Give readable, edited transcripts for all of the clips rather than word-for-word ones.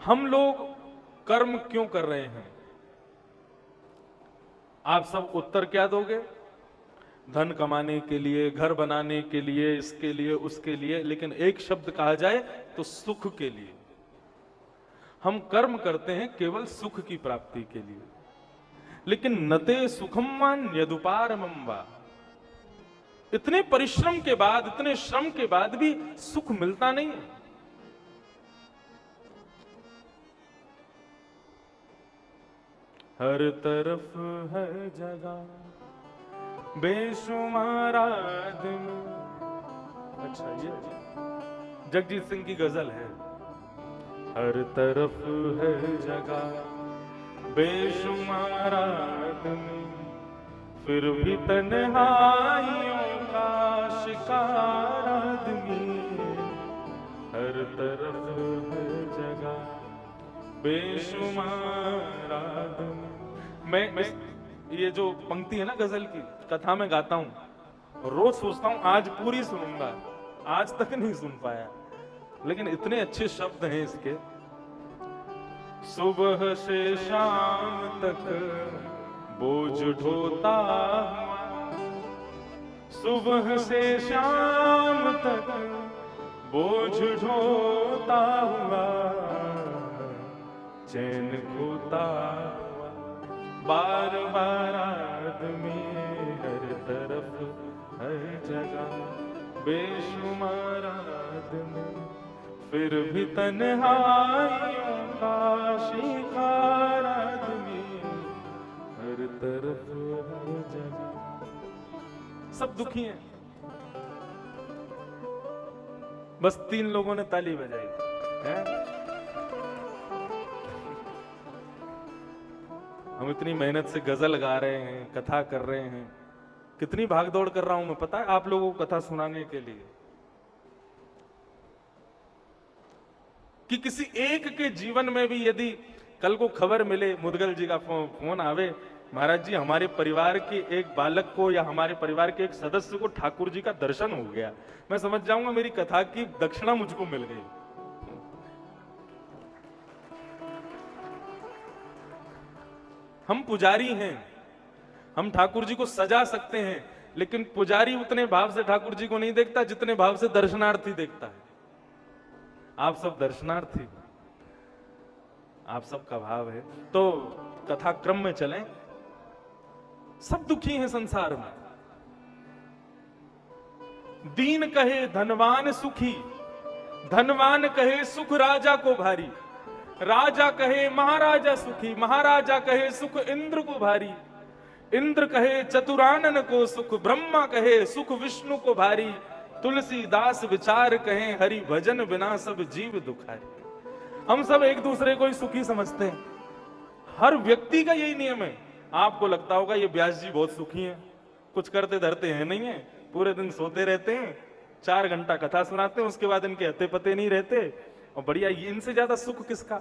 हम लोग कर्म क्यों कर रहे हैं? आप सब उत्तर क्या दोगे? धन कमाने के लिए, घर बनाने के लिए, इसके लिए, उसके लिए। लेकिन एक शब्द कहा जाए तो सुख के लिए। हम कर्म करते हैं केवल सुख की प्राप्ति के लिए। लेकिन नते सुखम यदुपारमं वा, इतने परिश्रम के बाद, इतने श्रम के बाद भी सुख मिलता नहीं है। हर तरफ है जगह बेशुमार आदमी। अच्छा, ये जगजीत सिंह की गजल है। हर तरफ है जगह बेशुमार आदमी, फिर भी तन्हाइयों का शिकार आदमी। हर तरफ है जगह बेशुमार आदमी। मैं ये जो पंक्ति है ना गजल की, कथा में गाता हूं, रोज सोचता हूं आज पूरी सुनूंगा, आज तक नहीं सुन पाया, लेकिन इतने अच्छे शब्द हैं इसके। सुबह से शाम तक बोझ ढोता हुआ, सुबह से शाम तक बोझ ढोता हुआ, चैन खोता हुआ बार बार आदमी। हर तरफ हर जगह बेशुमार आदमी, फिर भी तन्हाइयों का शिकार आदमी। हर तरफ हर जगह सब दुखी हैं। बस 3 लोगों ने ताली बजाई है। हम इतनी मेहनत से गजल गा रहे हैं, कथा कर रहे हैं, कितनी भागदौड़ कर रहा हूं मैं, पता है आप लोगों को कथा सुनाने के लिए, कि किसी एक के जीवन में भी यदि कल को खबर मिले, मुदगल जी का फोन आवे, महाराज जी हमारे परिवार के एक बालक को या हमारे परिवार के एक सदस्य को ठाकुर जी का दर्शन हो गया, मैं समझ जाऊंगा मेरी कथा की दक्षिणा मुझको मिल गई। हम पुजारी हैं, हम ठाकुर जी को सजा सकते हैं, लेकिन पुजारी उतने भाव से ठाकुर जी को नहीं देखता जितने भाव से दर्शनार्थी देखता है। आप सब दर्शनार्थी, आप सबका भाव है। तो कथा क्रम में चलें। सब दुखी हैं संसार में। दीन कहे धनवान सुखी, धनवान कहे सुख राजा को भारी, राजा कहे महाराजा सुखी, महाराजा कहे सुख इंद्र को भारी, इंद्र कहे चतुरानन को सुख, ब्रह्मा कहे सुख विष्णु को भारी, तुलसीदास विचार कहे हरि भजन बिना सब जीव दुखारी। हम सब एक दूसरे को ही सुखी समझते हैं। हर व्यक्ति का यही नियम है। आपको लगता होगा ये व्यास जी बहुत सुखी हैं, कुछ करते धरते हैं नहीं है, पूरे दिन सोते रहते हैं, 4 घंटा कथा सुनाते हैं, उसके बाद इनके हत्ते पते नहीं रहते, और बढ़िया इनसे ज्यादा सुख किसका?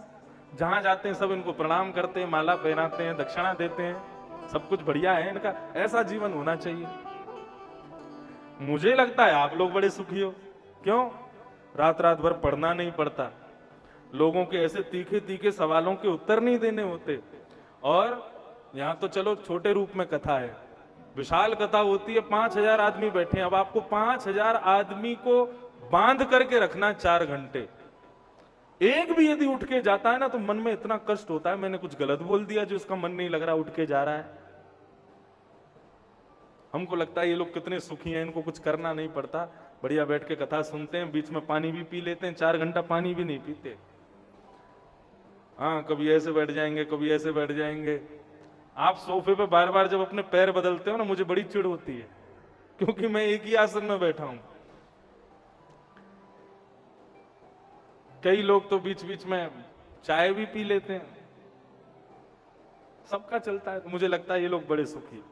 जहां जाते हैं सब इनको प्रणाम करते हैं, माला पहनाते हैं, दक्षिणा देते हैं, सब कुछ बढ़िया है इनका। ऐसा जीवन होना चाहिए। मुझे लगता है आप लोग बड़े सुखी हो। क्यों? रात रात भर पढ़ना नहीं पड़ता, लोगों के ऐसे तीखे तीखे सवालों के उत्तर नहीं देने होते, और यहां तो चलो छोटे रूप में कथा है, विशाल कथा होती है, 5000 आदमी बैठे हैं। अब आपको 5000 आदमी को बांध करके रखना 4 घंटे। एक भी यदि उठ के जाता है ना तो मन में इतना कष्ट होता है, मैंने कुछ गलत बोल दिया जो इसका मन नहीं लग रहा, उठ के जा रहा है। हमको लगता है ये लोग कितने सुखी हैं, इनको कुछ करना नहीं पड़ता, बढ़िया बैठ के कथा सुनते हैं, बीच में पानी भी पी लेते हैं, 4 घंटा पानी भी नहीं पीते। हाँ, कभी ऐसे बैठ जाएंगे, कभी ऐसे बैठ जाएंगे। आप सोफे पे बार बार जब अपने पैर बदलते हो ना, मुझे बड़ी चिढ़ होती है, क्योंकि मैं एक ही आसन में बैठा हूं। कई लोग तो बीच बीच में चाय भी पी लेते हैं, सबका चलता है। तो मुझे लगता है ये लोग बड़े सुखी।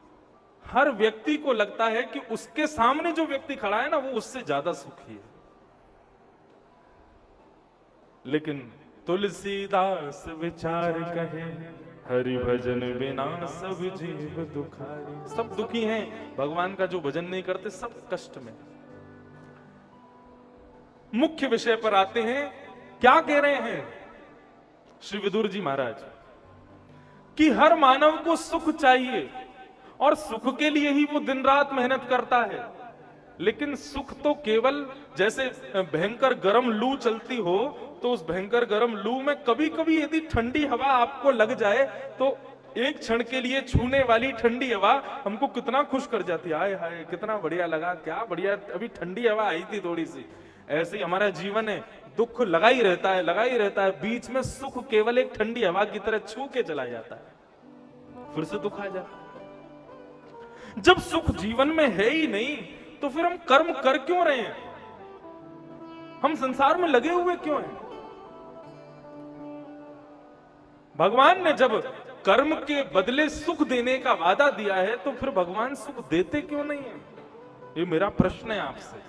हर व्यक्ति को लगता है कि उसके सामने जो व्यक्ति खड़ा है ना वो उससे ज्यादा सुखी है। लेकिन तुलसीदास विचार कहे हरि भजन बिना सब जीव दुखारी। सब दुखी हैं, भगवान का जो भजन नहीं करते सब कष्ट में। मुख्य विषय पर आते हैं, क्या कह रहे हैं श्री विदुर जी महाराज कि हर मानव को सुख चाहिए और सुख के लिए ही वो दिन रात मेहनत करता है। लेकिन सुख तो केवल जैसे भयंकर गर्म लू चलती हो तो उस भयंकर गर्म लू में कभी कभी यदि ठंडी हवा आपको लग जाए तो एक क्षण के लिए छूने वाली ठंडी हवा हमको कितना खुश कर जाती है। हाय हाय कितना बढ़िया लगा, क्या बढ़िया अभी ठंडी हवा आई थी थोड़ी सी। ऐसे ही हमारा जीवन है, दुख लगा ही रहता है, लगा ही रहता है, बीच में सुख केवल एक ठंडी हवा की तरह छू के चला जाता है, फिर से दुख आ जाता है। जब सुख जीवन में है ही नहीं तो फिर हम कर्म कर क्यों रहे हैं? हम संसार में लगे हुए क्यों हैं? भगवान ने जब कर्म के बदले सुख देने का वादा दिया है तो फिर भगवान सुख देते क्यों नहीं है? ये मेरा प्रश्न है आपसे।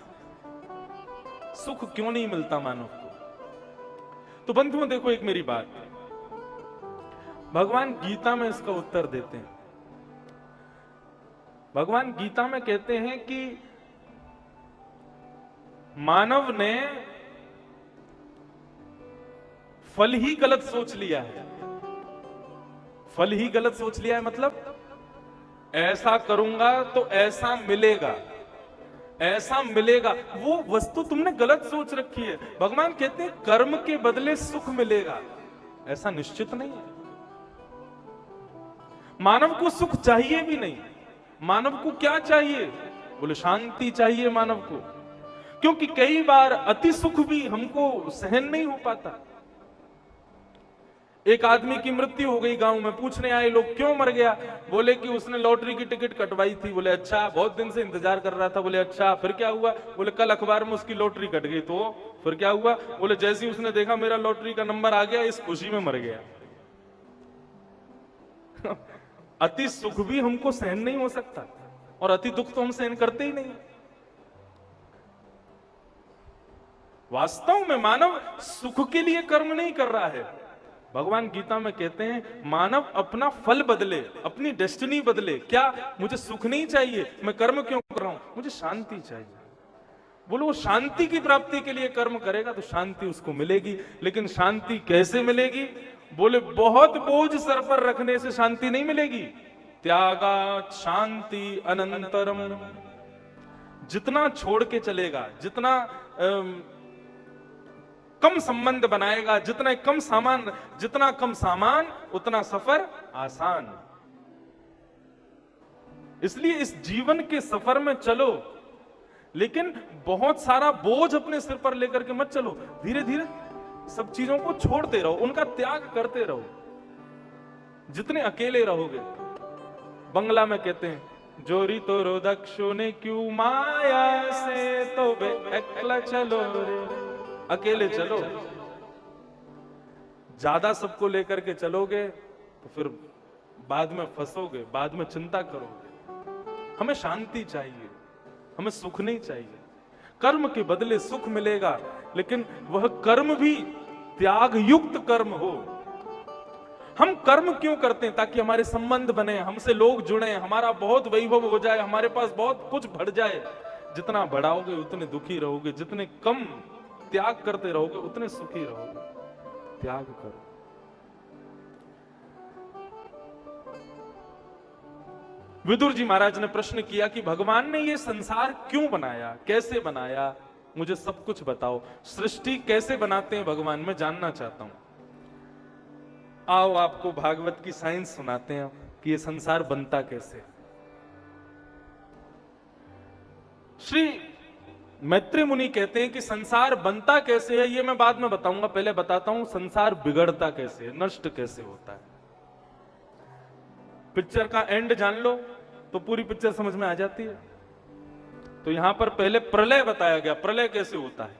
सुख क्यों नहीं मिलता मानव को? तो बंधुओं देखो एक मेरी बात, भगवान गीता में इसका उत्तर देते हैं। भगवान गीता में कहते हैं कि मानव ने फल ही गलत सोच लिया है। फल ही गलत सोच लिया है मतलब ऐसा करूंगा तो ऐसा मिलेगा, ऐसा मिलेगा, वो वस्तु तुमने गलत सोच रखी है। भगवान कहते हैं कर्म के बदले सुख मिलेगा, ऐसा निश्चित नहीं है। मानव को सुख चाहिए भी नहीं। मानव को क्या चाहिए? बोले शांति चाहिए मानव को, क्योंकि कई बार अति सुख भी हमको सहन नहीं हो पाता। एक आदमी की मृत्यु हो गई गांव में, पूछने आए लोग क्यों मर गया? बोले कि उसने लॉटरी की टिकट कटवाई थी। बोले अच्छा, बहुत दिन से इंतजार कर रहा था। बोले अच्छा, फिर क्या हुआ? बोले कल अखबार में उसकी लॉटरी कट गई। तो फिर क्या हुआ? बोले जैसे ही उसने देखा मेरा लॉटरी का नंबर आ गया, इस खुशी में मर गया। अति सुख भी हमको सहन नहीं हो सकता और अति दुख तो हम सहन करते ही नहीं। वास्तव में मानव सुख के लिए कर्म नहीं कर रहा है। भगवान गीता में कहते हैं मानव अपना फल बदले, अपनी डेस्टिनी बदले। क्या मुझे सुख नहीं चाहिए? मैं कर्म क्यों कर रहा हूं? मुझे शांति चाहिए। बोलो वो शांति की प्राप्ति के लिए कर्म करेगा तो शांति उसको मिलेगी। लेकिन शांति कैसे मिलेगी? बोले बहुत बोझ सर पर रखने से शांति नहीं मिलेगी। त्यागात् शांति अनंतरम। जितना छोड़ के चलेगा, जितना कम संबंध बनाएगा, जितना कम सामान उतना सफर आसान। इसलिए इस जीवन के सफर में चलो, लेकिन बहुत सारा बोझ अपने सिर पर लेकर के मत चलो। धीरे धीरे सब चीजों को छोड़ते रहो, उनका त्याग करते रहो। जितने अकेले रहोगे, बंगला में कहते हैं जोरी तो रो दक्षो ने क्यों माया से तो अकेला चलो रे। अकेले चलो। ज्यादा सबको लेकर के चलोगे तो फिर बाद में फंसोगे, बाद में चिंता करोगे। हमें शांति चाहिए, हमें सुख नहीं चाहिए। कर्म के बदले सुख मिलेगा, लेकिन वह कर्म भी त्याग युक्त कर्म हो। हम कर्म क्यों करते हैं? ताकि हमारे संबंध बने, हमसे लोग जुड़े, हमारा बहुत वैभव हो जाए, हमारे पास बहुत कुछ बढ़ जाए। जितना बढ़ाओगे उतने दुखी रहोगे, जितने कम त्याग करते रहोगे उतने सुखी रहोगे। त्याग करो। विदुर जी महाराज ने प्रश्न किया कि भगवान ने ये संसार क्यों बनाया, कैसे बनाया? मुझे सब कुछ बताओ। सृष्टि कैसे बनाते हैं भगवान, मैं जानना चाहता हूं। आओ आपको भागवत की साइंस सुनाते हैं कि ये संसार बनता कैसे। श्री मैत्री मुनि कहते हैं कि संसार बनता कैसे है ये मैं बाद में बताऊंगा, पहले बताता हूं संसार बिगड़ता कैसे है, नष्ट कैसे होता है। पिक्चर का एंड जान लो तो पूरी पिक्चर समझ में आ जाती है। तो यहां पर पहले प्रलय बताया गया, प्रलय कैसे होता है।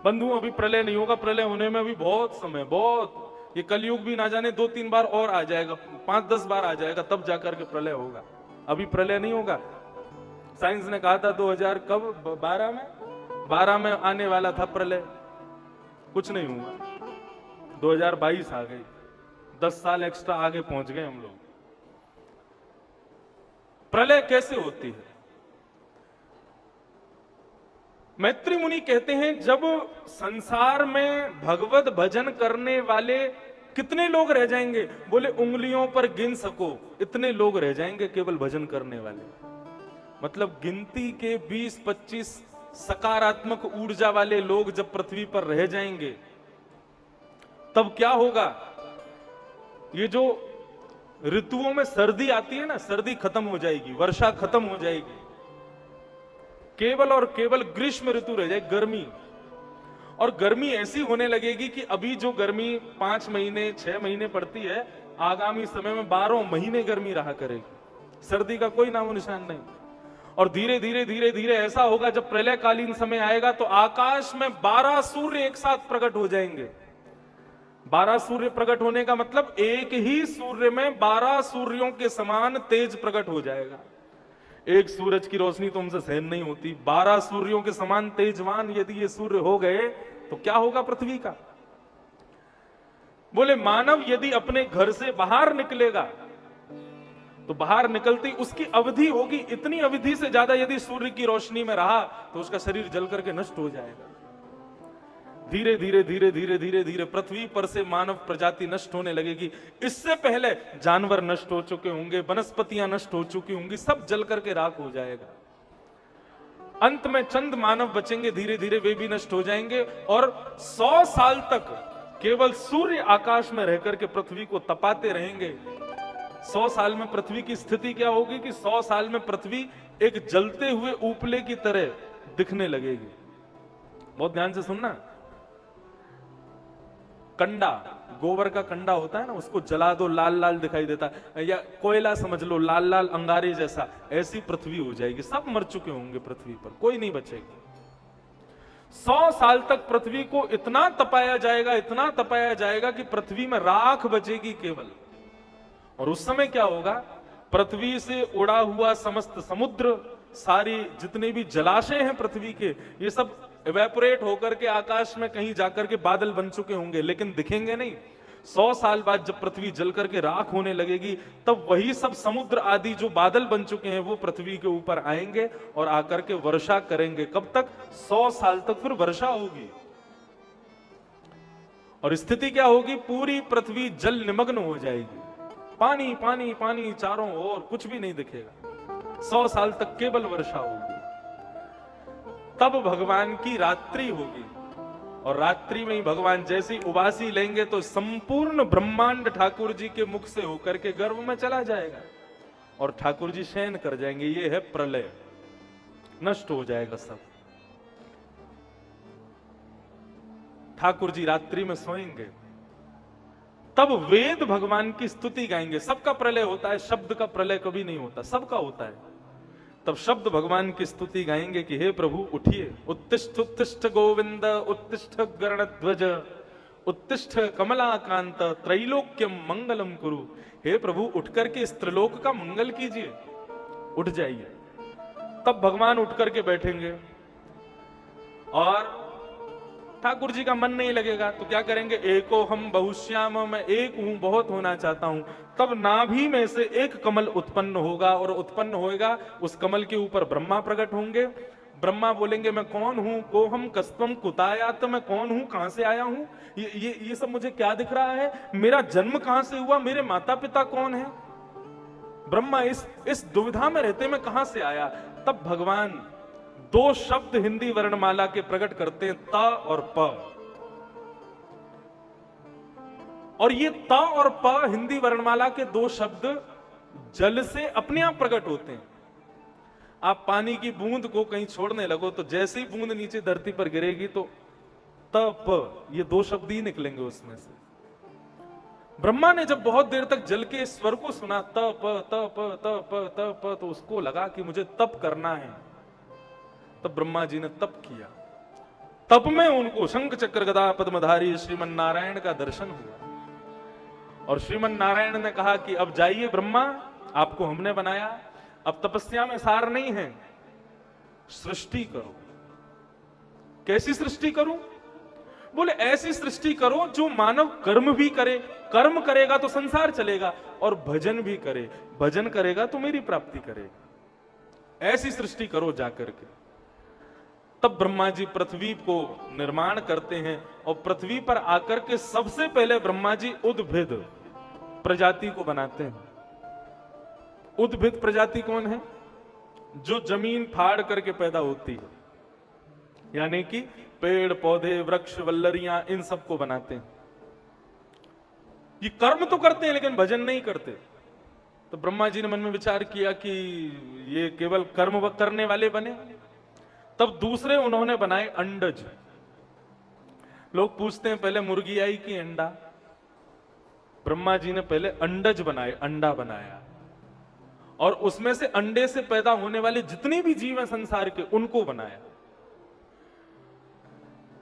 बंधुओं अभी प्रलय नहीं होगा, प्रलय होने में अभी बहुत समय, बहुत, ये कलयुग भी ना जाने 2-3 बार और आ जाएगा, 5-10 बार आ जाएगा, तब जाकर के प्रलय होगा। अभी प्रलय नहीं होगा। साइंस ने कहा था 2000 कब 12 में आने वाला था प्रलय, कुछ नहीं हुआ। 2022 आ गई, 10 साल एक्स्ट्रा आगे पहुंच गए हम लोग। प्रलय कैसे होती है? मैत्री मुनि कहते हैं जब संसार में भगवत भजन करने वाले कितने लोग रह जाएंगे? बोले उंगलियों पर गिन सको इतने लोग रह जाएंगे केवल भजन करने वाले। मतलब गिनती के 20-25 सकारात्मक ऊर्जा वाले लोग जब पृथ्वी पर रह जाएंगे तब क्या होगा? ये जो ऋतुओं में सर्दी आती है ना, सर्दी खत्म हो जाएगी, वर्षा खत्म हो जाएगी, केवल और केवल ग्रीष्म ऋतु रह जाए, गर्मी। और गर्मी ऐसी होने लगेगी कि अभी जो गर्मी 5 महीने 6 महीने पड़ती है, आगामी समय में 12 महीने गर्मी रहा करेगी, सर्दी का कोई नामो निशान नहीं। और धीरे धीरे धीरे धीरे ऐसा होगा जब प्रलयकालीन समय आएगा तो आकाश में 12 सूर्य एक साथ प्रकट हो जाएंगे। 12 सूर्य प्रकट होने का मतलब एक ही सूर्य में 12 सूर्यों के समान तेज प्रकट हो जाएगा। एक सूरज की रोशनी तो हमसे सहन नहीं होती, 12 सूर्यों के समान तेजवान यदि ये सूर्य हो गए तो क्या होगा पृथ्वी का? बोले मानव यदि अपने घर से बाहर निकलेगा तो बाहर निकलती उसकी अवधि होगी, इतनी अवधि से ज्यादा यदि सूर्य की रोशनी में रहा तो उसका शरीर जल करके नष्ट हो जाएगा। धीरे धीरे धीरे धीरे धीरे धीरे पृथ्वी पर से मानव प्रजाति नष्ट होने लगेगी। इससे पहले जानवर नष्ट हो चुके होंगे, वनस्पतियां नष्ट हो चुकी होंगी, सब जल करके राख हो जाएगा। अंत में चंद मानव बचेंगे, धीरे धीरे वे भी नष्ट हो जाएंगे और 100 साल तक केवल सूर्य आकाश में रहकर के पृथ्वी को तपाते रहेंगे। 100 साल में पृथ्वी की स्थिति क्या होगी कि 100 साल में पृथ्वी एक जलते हुए उपले की तरह दिखने लगेगी। बहुत ध्यान से सुनना। कंडा, गोबर का कंडा होता है ना, उसको जला दो लाल लाल दिखाई देता है, या कोयला समझ लो लाल लाल अंगारे जैसा, ऐसी पृथ्वी हो जाएगी। सब मर चुके होंगे पृथ्वी पर, कोई नहीं बचेगा। 100 साल तक पृथ्वी को इतना तपाया जाएगा, इतना तपाया जाएगा कि पृथ्वी में राख बचेगी केवल। और उस समय क्या होगा? पृथ्वी से उड़ा हुआ समस्त समुद्र, सारी जितने भी जलाशय हैं पृथ्वी के, ये सब इवेपोरेट होकर के आकाश में कहीं जाकर के बादल बन चुके होंगे, लेकिन दिखेंगे नहीं। 100 साल बाद जब पृथ्वी जल करके राख होने लगेगी तब वही सब समुद्र आदि जो बादल बन चुके हैं वो पृथ्वी के ऊपर आएंगे और आकर के वर्षा करेंगे। कब तक? 100 साल तक फिर वर्षा होगी। और स्थिति क्या होगी? पूरी पृथ्वी जल निमग्न हो जाएगी, पानी पानी पानी चारों ओर, कुछ भी नहीं दिखेगा। 100 साल तक केवल वर्षा होगी। तब भगवान की रात्रि होगी और रात्रि में ही भगवान जैसी उबासी लेंगे तो संपूर्ण ब्रह्मांड ठाकुर जी के मुख से होकर के गर्भ में चला जाएगा और ठाकुर जी शयन कर जाएंगे। ये है प्रलय, नष्ट हो जाएगा सब। ठाकुर जी रात्रि में सोएंगे, तब वेद भगवान की स्तुति गाएंगे। सबका प्रलय होता है, शब्द का प्रलय कभी नहीं होता, सबका होता है। तब शब्द भगवान की स्तुति गाएंगे कि हे प्रभु उठिए, उत्तिष्ठ उत्तिष्ठ गोविंद, उत्तिष्ठ गरुड़ध्वज, उत्तिष्ठ कमलाकांत, त्रैलोक्यम मंगलम कुरु। हे प्रभु उठ करके इस त्रिलोक का मंगल कीजिए, उठ जाइए। तब भगवान उठ करके बैठेंगे और ठाकुर जी का मन नहीं लगेगा तो क्या करेंगे? एको हम बहुश्याम, मैं एक हूं, बहुत होना चाहता हूं। तब नाभि में से एक कमल उत्पन्न होगा और उत्पन्न होएगा, उस कमल के ऊपर ब्रह्मा प्रकट होंगे। ब्रह्मा बोलेंगे मैं कौन हूं? को हम कस्तम कुतायात, मैं कौन हूं, कहां से आया हूं, ये सब मुझे क्या दिख रहा है, मेरा जन्म कहां से हुआ, मेरे माता पिता कौन है? ब्रह्मा इस दुविधा में रहते, मैं कहां से आया। तब भगवान 2 शब्द हिंदी वर्णमाला के प्रकट करते हैं, त और प। और ये त और प हिंदी वर्णमाला के 2 शब्द जल से अपने आप प्रकट होते हैं। आप पानी की बूंद को कहीं छोड़ने लगो तो जैसे ही बूंद नीचे धरती पर गिरेगी तो त प, ये 2 शब्द ही निकलेंगे उसमें से। ब्रह्मा ने जब बहुत देर तक जल के स्वर को सुना, त प त प त प त प, तो उसको लगा कि मुझे तप करना है। तब ब्रह्मा जी ने तप किया। तप में उनको शंख चक्र गदा पद्मधारी श्रीमन नारायण का दर्शन हुआ और श्रीमन नारायण ने कहा कि अब जाइए ब्रह्मा, आपको हमने बनाया, अब तपस्या में सार नहीं है, सृष्टि करो। कैसी सृष्टि करूं? बोले ऐसी सृष्टि करो जो मानव कर्म भी करे, कर्म करेगा तो संसार चलेगा, और भजन भी करे, भजन करेगा तो मेरी प्राप्ति करेगा। ऐसी सृष्टि करो जाकर के। तब ब्रह्मा जी पृथ्वी को निर्माण करते हैं और पृथ्वी पर आकर के सबसे पहले ब्रह्मा जी उद्भिद प्रजाति को बनाते हैं। उद्भिद प्रजाति कौन है? जो जमीन फाड़ करके पैदा होती है, यानी कि पेड़ पौधे वृक्ष वल्लरियां, इन सबको बनाते हैं। ये कर्म तो करते हैं लेकिन भजन नहीं करते। तो ब्रह्मा जी ने मन में विचार किया कि ये केवल कर्म करने वाले बने। तब दूसरे उन्होंने बनाए अंडज। लोग पूछते हैं पहले मुर्गी आई कि अंडा? ब्रह्मा जी ने पहले अंडज बनाए, अंडा बनाया, और उसमें से अंडे से पैदा होने वाले जितने भी जीव हैं संसार के, उनको बनाया।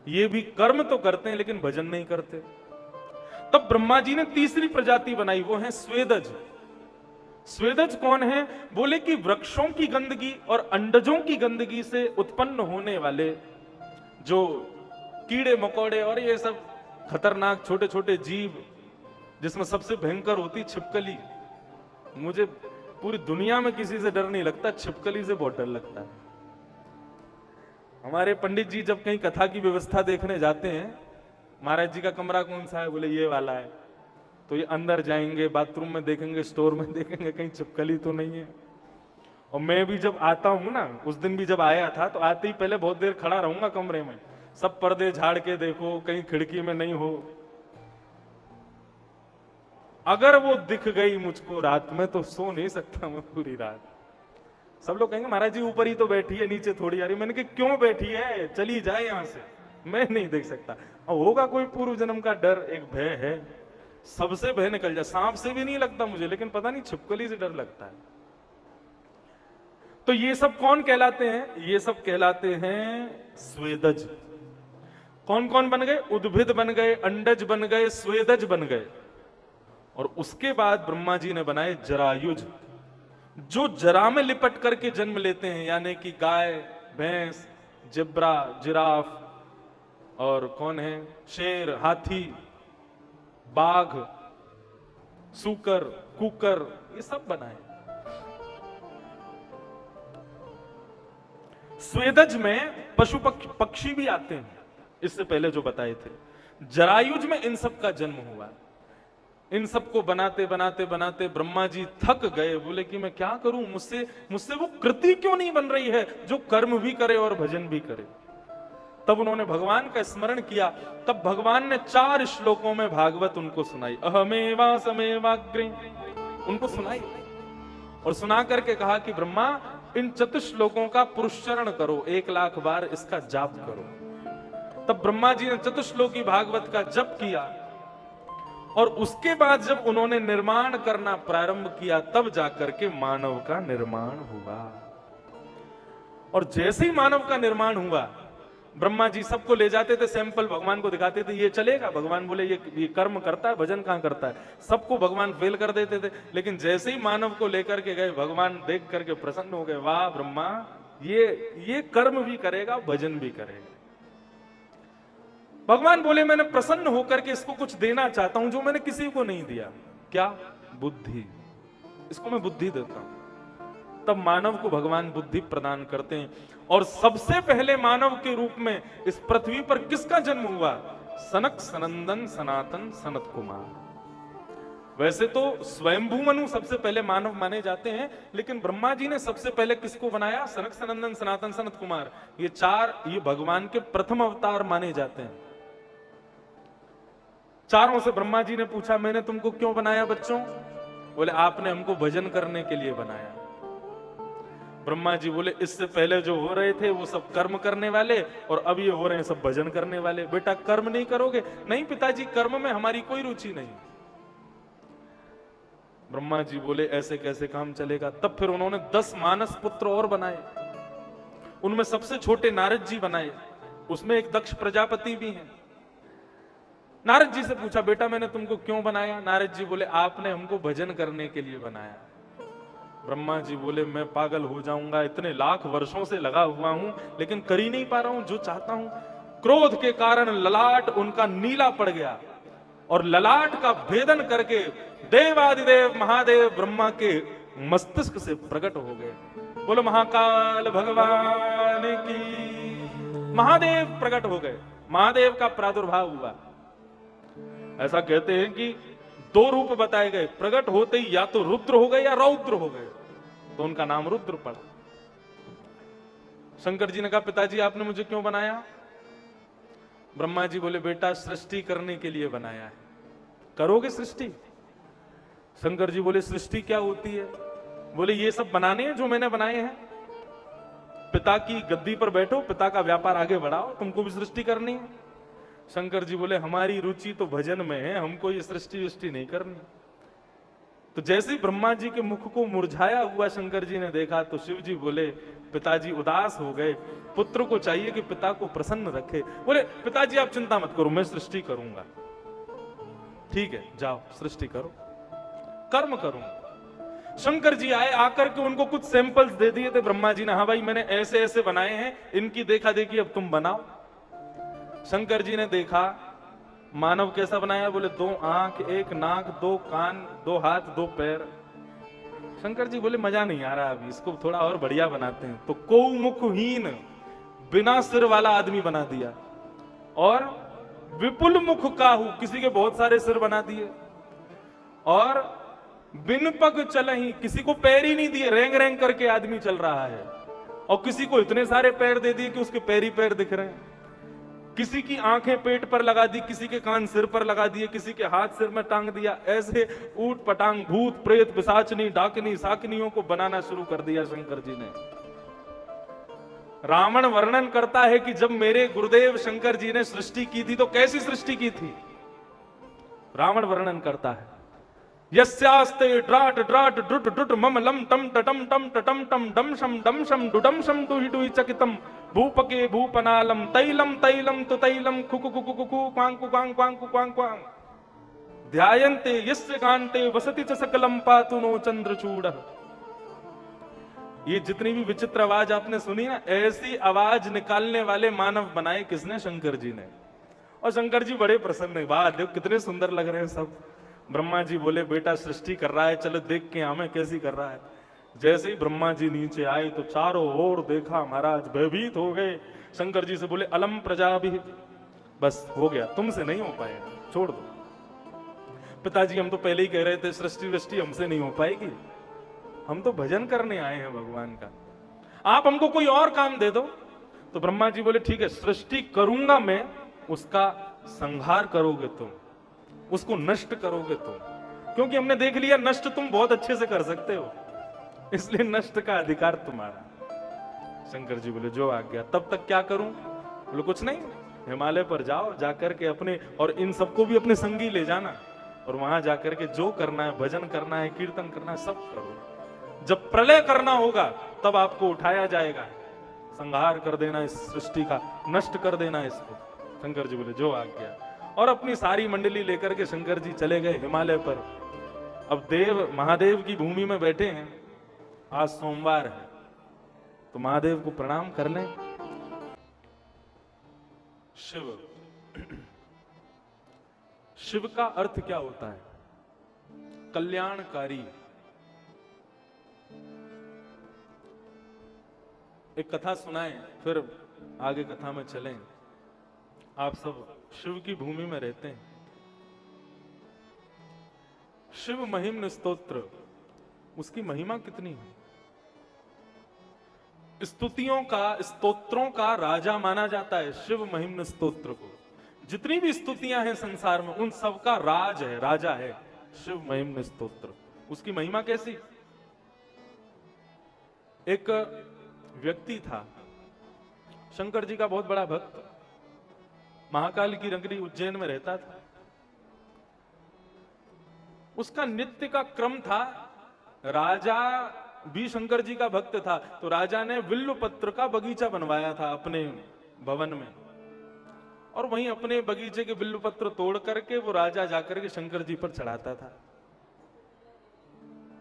ये भी कर्म तो करते हैं लेकिन भजन नहीं करते। तब ब्रह्मा जी ने तीसरी प्रजाति बनाई, वो है स्वेदज। स्वेदज कौन है? बोले कि वृक्षों की गंदगी और अंडजों की गंदगी से उत्पन्न होने वाले जो कीड़े मकोड़े और ये सब खतरनाक छोटे छोटे जीव, जिसमें सबसे भयंकर होती छिपकली। मुझे पूरी दुनिया में किसी से डर नहीं लगता, छिपकली से बहुत डर लगता है। हमारे पंडित जी जब कहीं कथा की व्यवस्था देखने जाते हैं, महाराज जी का कमरा कौन सा है? बोले ये वाला है। तो ये अंदर जाएंगे, बाथरूम में देखेंगे, स्टोर में देखेंगे, कहीं छिपकली तो नहीं है। और मैं भी जब आता हूं ना, उस दिन भी जब आया था, तो आते ही पहले बहुत देर खड़ा रहूंगा कमरे में, सब पर्दे झाड़ के देखो कहीं खिड़की में नहीं हो। अगर वो दिख गई मुझको रात में तो सो नहीं सकता मैं पूरी रात। सब लोग कहेंगे महाराज जी ऊपर ही तो बैठी है, नीचे थोड़ी आ रही। मैंने कहा क्यों बैठी है, चली जाए यहां से, मैं नहीं देख सकता। और होगा कोई पूर्व जन्म का डर, एक भय है, सबसे भय निकल जाए। सांप से भी नहीं लगता मुझे, लेकिन पता नहीं छिपकली से डर लगता है। तो ये सब कौन कहलाते हैं? ये सब कहलाते हैं स्वेदज। कौन कौन बन गए? उद्भिद बन गए, अंडज बन गए, स्वेदज बन गए। और उसके बाद ब्रह्मा जी ने बनाए जरायुज, जो जरा में लिपट करके जन्म लेते हैं, यानी कि गाय, भैंस, जिब्रा, जिराफ, और कौन है, शेर, हाथी, बाघ, सूकर, कुकर, ये सब बनाए। स्वेदज में पशु पक्षी भी आते हैं, इससे पहले जो बताए थे। जरायुज में इन सब का जन्म हुआ। इन सबको बनाते बनाते बनाते ब्रह्मा जी थक गए। बोले कि मैं क्या करूं, मुझसे वो कृति क्यों नहीं बन रही है जो कर्म भी करे और भजन भी करे। तब उन्होंने भगवान का स्मरण किया। तब भगवान ने 4 श्लोकों में भागवत उनको सुनाई। अहमेवा समेवाग्रे उनको सुनाई, और सुना करके कहा कि ब्रह्मा इन चतुश्लोकों का पुरुषचरण करो, 1,00,000 बार इसका जाप करो। तब ब्रह्मा जी ने चतुश्लोकी भागवत का जप किया, और उसके बाद जब उन्होंने निर्माण करना प्रारंभ किया, तब जाकर के मानव का निर्माण हुआ। और जैसे ही मानव का निर्माण हुआ, ब्रह्मा जी सबको ले जाते थे, सैंपल भगवान को दिखाते थे, ये चलेगा। भगवान बोले ये कर्म करता है, भजन कहां करता है। सबको भगवान फेल कर देते थे। लेकिन जैसे ही मानव को लेकर के गए, भगवान देख करके प्रसन्न हो गए। वाह ब्रह्मा, ये कर्म भी करेगा, भजन भी करेगा। भगवान बोले मैंने प्रसन्न होकर के इसको कुछ देना चाहता हूं जो मैंने किसी को नहीं दिया। क्या? बुद्धि। इसको मैं बुद्धि देता हूं। तब मानव को भगवान बुद्धि प्रदान करते हैं। और सबसे पहले मानव के रूप में इस पृथ्वी पर किसका जन्म हुआ? सनक सनंदन सनातन सनत कुमार। वैसे तो स्वयंभू मनु सबसे पहले मानव माने जाते हैं, लेकिन ब्रह्मा जी ने सबसे पहले किसको बनाया? सनक सनंदन सनातन सनत कुमार। ये 4 ये भगवान के प्रथम अवतार माने जाते हैं। चारों से ब्रह्मा जी ने पूछा मैंने तुमको क्यों बनाया बच्चों? बोले आपने हमको भजन करने के लिए बनाया। ब्रह्मा जी बोले इससे पहले जो हो रहे थे वो सब कर्म करने वाले, और अब ये हो रहे हैं सब भजन करने वाले। बेटा कर्म नहीं करोगे? नहीं पिताजी, कर्म में हमारी कोई रुचि नहीं। ब्रह्मा जी बोले ऐसे कैसे काम चलेगा? तब फिर उन्होंने 10 मानस पुत्र और बनाए। उनमें सबसे छोटे नारद जी बनाए, उसमें एक दक्ष प्रजापति भी हैं। नारद जी से पूछा बेटा मैंने तुमको क्यों बनाया? नारद जी बोले आपने हमको भजन करने के लिए बनाया। ब्रह्मा जी बोले मैं पागल हो जाऊंगा, इतने लाख वर्षों से लगा हुआ हूं लेकिन कर ही नहीं पा रहा हूं जो चाहता हूं। क्रोध के कारण ललाट उनका नीला पड़ गया, और ललाट का भेदन करके देवादिदेव महादेव ब्रह्मा के मस्तिष्क से प्रकट हो गए। बोलो महाकाल भगवान की। महादेव प्रकट हो गए, महादेव का प्रादुर्भाव हुआ। ऐसा कहते हैं कि दो रूप बताए गए, प्रकट होते ही या तो रुद्र हो गए या रौद्र हो गए, तो उनका नाम रुद्र पड़ा। शंकर जी ने कहा, पिताजी आपने मुझे क्यों बनाया? ब्रह्मा जी बोले, बेटा सृष्टि करने के लिए बनाया है, करोगे सृष्टि? शंकर जी बोले, सृष्टि क्या होती है? बोले, ये सब बनाने हैं जो मैंने बनाए हैं। पिता की गद्दी पर बैठो, पिता का व्यापार आगे बढ़ाओ, तुमको भी सृष्टि करनी है। शंकर जी बोले, हमारी रुचि तो भजन में है, हमको ये सृष्टि वृष्टि नहीं करनी। तो जैसे ही ब्रह्मा जी के मुख को मुरझाया हुआ शंकर जी ने देखा, तो शिव जी बोले, पिताजी उदास हो गए, पुत्र को चाहिए कि पिता को प्रसन्न रखे। बोले, पिताजी आप चिंता मत करो, मैं सृष्टि करूंगा। ठीक है, जाओ सृष्टि करो, कर्म करूंगा। शंकर जी आए, आकर के उनको कुछ सैंपल्स दे दिए थे ब्रह्मा जी ने, हाँ भाई मैंने ऐसे ऐसे बनाए हैं, इनकी देखा देखी अब तुम बनाओ। शंकर जी ने देखा मानव कैसा बनाया, बोले 2 आंख, 1 नाक, 2 कान, 2 हाथ, 2 पैर। शंकर जी बोले, मजा नहीं आ रहा अभी, इसको थोड़ा और बढ़िया बनाते हैं। तो कौमुखहीन, बिना सिर वाला आदमी बना दिया, और विपुल मुख काहू, किसी के बहुत सारे सिर बना दिए, और बिन पग चलही, किसी को पैर ही नहीं दिए, रेंग रेंग करके आदमी चल रहा है, और किसी को इतने सारे पैर दे दिए कि उसके पैर ही पैर दिख रहे हैं। किसी की आंखें पेट पर लगा दी, किसी के कान सिर पर लगा दिए, किसी के हाथ सिर में टांग दिया। ऐसे ऊट पटांग, भूत प्रेत, पिशाचनी, डाकनी, साकनियों को बनाना शुरू कर दिया शंकर जी ने। रावण वर्णन करता है कि जब मेरे गुरुदेव शंकर जी ने सृष्टि की थी तो कैसी सृष्टि की थी। रावण वर्णन करता है, यस्यास्ते ड्राट ड्राट ड्रुट ड्रुट मम लम टम टटम टम टटम टम डम शम डम शम डुडम शम डुहि डुहि चकितम भूपके भूपनालम तैलम तैलम तु तैलम खुकु Kuku Kuku Quang कुकांग Quang कुकांग Quang ध्यायन्ते यस्य कांते वसति च सकलम पातु नो चंद्रचूड़। ये जितनी भी विचित्र आवाज आपने सुनी ना, ऐसी आवाज निकालने वाले मानव बनाए किसने? शंकर जी ने। और शंकर जी बड़े प्रसन्न है, वाह देखो कितने सुंदर लग रहे हैं सब। ब्रह्मा जी बोले, बेटा सृष्टि कर रहा है, चलो देख के हमें कैसी कर रहा है। जैसे ही ब्रह्मा जी नीचे आए तो चारों ओर देखा, महाराज भयभीत हो गए। शंकर जी से बोले, अलम प्रजा भी, बस हो गया, तुमसे नहीं हो पाएगा, छोड़ दो। पिताजी हम तो पहले ही कह रहे थे सृष्टि वृष्टि हमसे नहीं हो पाएगी, हम तो भजन करने आए हैं भगवान का, आप हमको कोई और काम दे दो। तो ब्रह्मा जी बोले, ठीक है सृष्टि करूंगा मैं, उसका संहार करोगे तुम, उसको नष्ट करोगे तुम, क्योंकि हमने देख लिया नष्ट तुम बहुत अच्छे से कर सकते हो, इसलिए नष्ट का अधिकार तुम्हारा। शंकर जी बोले, जो आज्ञा। तब तक क्या करूं? बोले, कुछ नहीं, हिमालय पर जाओ, जाकर के अपने और इन सबको भी अपने संगी ले जाना, और वहां जाकर के जो करना है, भजन करना है, कीर्तन करना है, सब करो। जब प्रलय करना होगा तब आपको उठाया जाएगा, संहार कर देना इस सृष्टि का, नष्ट कर देना इसको। शंकर जी बोले, जो आज्ञा। और अपनी सारी मंडली लेकर के शंकर जी चले गए हिमालय पर। अब देव महादेव की भूमि में बैठे हैं, आज सोमवार है, तो महादेव को प्रणाम कर लें। शिव, शिव का अर्थ क्या होता है? कल्याणकारी। एक कथा सुनाएं, फिर आगे कथा में चलें। आप सब शिव की भूमि में रहते हैं। शिव महिम्न स्तोत्र, उसकी महिमा कितनी है? स्तुतियों का, स्तोत्रों का राजा माना जाता है शिव महिम्न स्तोत्र को। जितनी भी स्तुतियां हैं संसार में, उन सब का राज है, राजा है शिव महिम्न स्तोत्र। उसकी महिमा कैसी? एक व्यक्ति था, शंकर जी का बहुत बड़ा भक्त, महाकाल की नगरी उज्जैन में रहता था। उसका नित्य का क्रम था, राजा भी शंकर जी का भक्त था, तो राजा ने विल्व पत्र का बगीचा बनवाया था अपने भवन में, और वहीं अपने बगीचे के बिल्व पत्र तोड़ करके वो राजा जाकर के शंकर जी पर चढ़ाता था।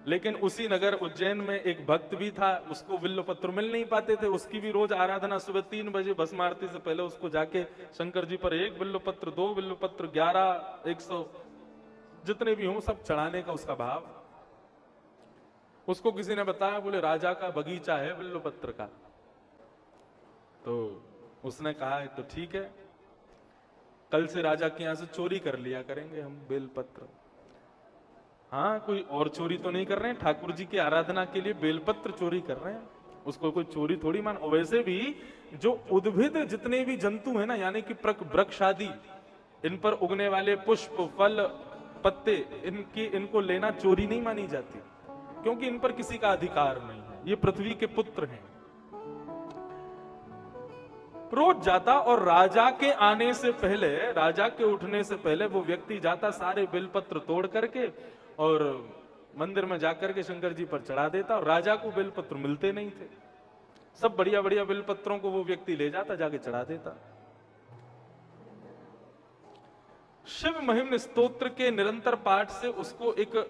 लेकिन उसी नगर उज्जैन में एक भक्त भी था, उसको बिल्व पत्र मिल नहीं पाते थे। उसकी भी रोज आराधना, सुबह 3 बजे भस्म आरती से पहले उसको जाके शंकर जी पर 1 बिल्व पत्र, 2 बिल्व पत्र, 11, 100 जितने भी हों सब चढ़ाने का उसका भाव। उसको किसी ने बताया, बोले राजा का बगीचा है बिल्व पत्र का। तो उसने कहा तो ठीक है, कल से राजा के यहां से चोरी कर लिया करेंगे हम बेलपत्र। हाँ, कोई और चोरी तो नहीं कर रहे हैं, ठाकुर जी की आराधना के लिए बेलपत्र चोरी कर रहे हैं, उसको कोई चोरी थोड़ी मान। और वैसे भी जो उद्भिद जितने भी जंतु हैं ना, यानी कि वृक्ष आदि, इन पर उगने वाले पुष्प, फल, पत्ते, इनको लेना चोरी नहीं मानी जाती, क्योंकि इन पर किसी का अधिकार नहीं है, ये पृथ्वी के पुत्र हैं। रोज जाता और राजा के आने से पहले, राजा के उठने से पहले वो व्यक्ति जाता, सारे बेलपत्र तोड़ करके और मंदिर में जाकर के शंकर जी पर चढ़ा देता। और राजा को बेलपत्र मिलते नहीं थे, सब बढ़िया बढ़िया बेलपत्रों को वो व्यक्ति ले जाता, जाके चढ़ा देता। शिव महिम्न स्तोत्र के निरंतर पाठ से उसको एक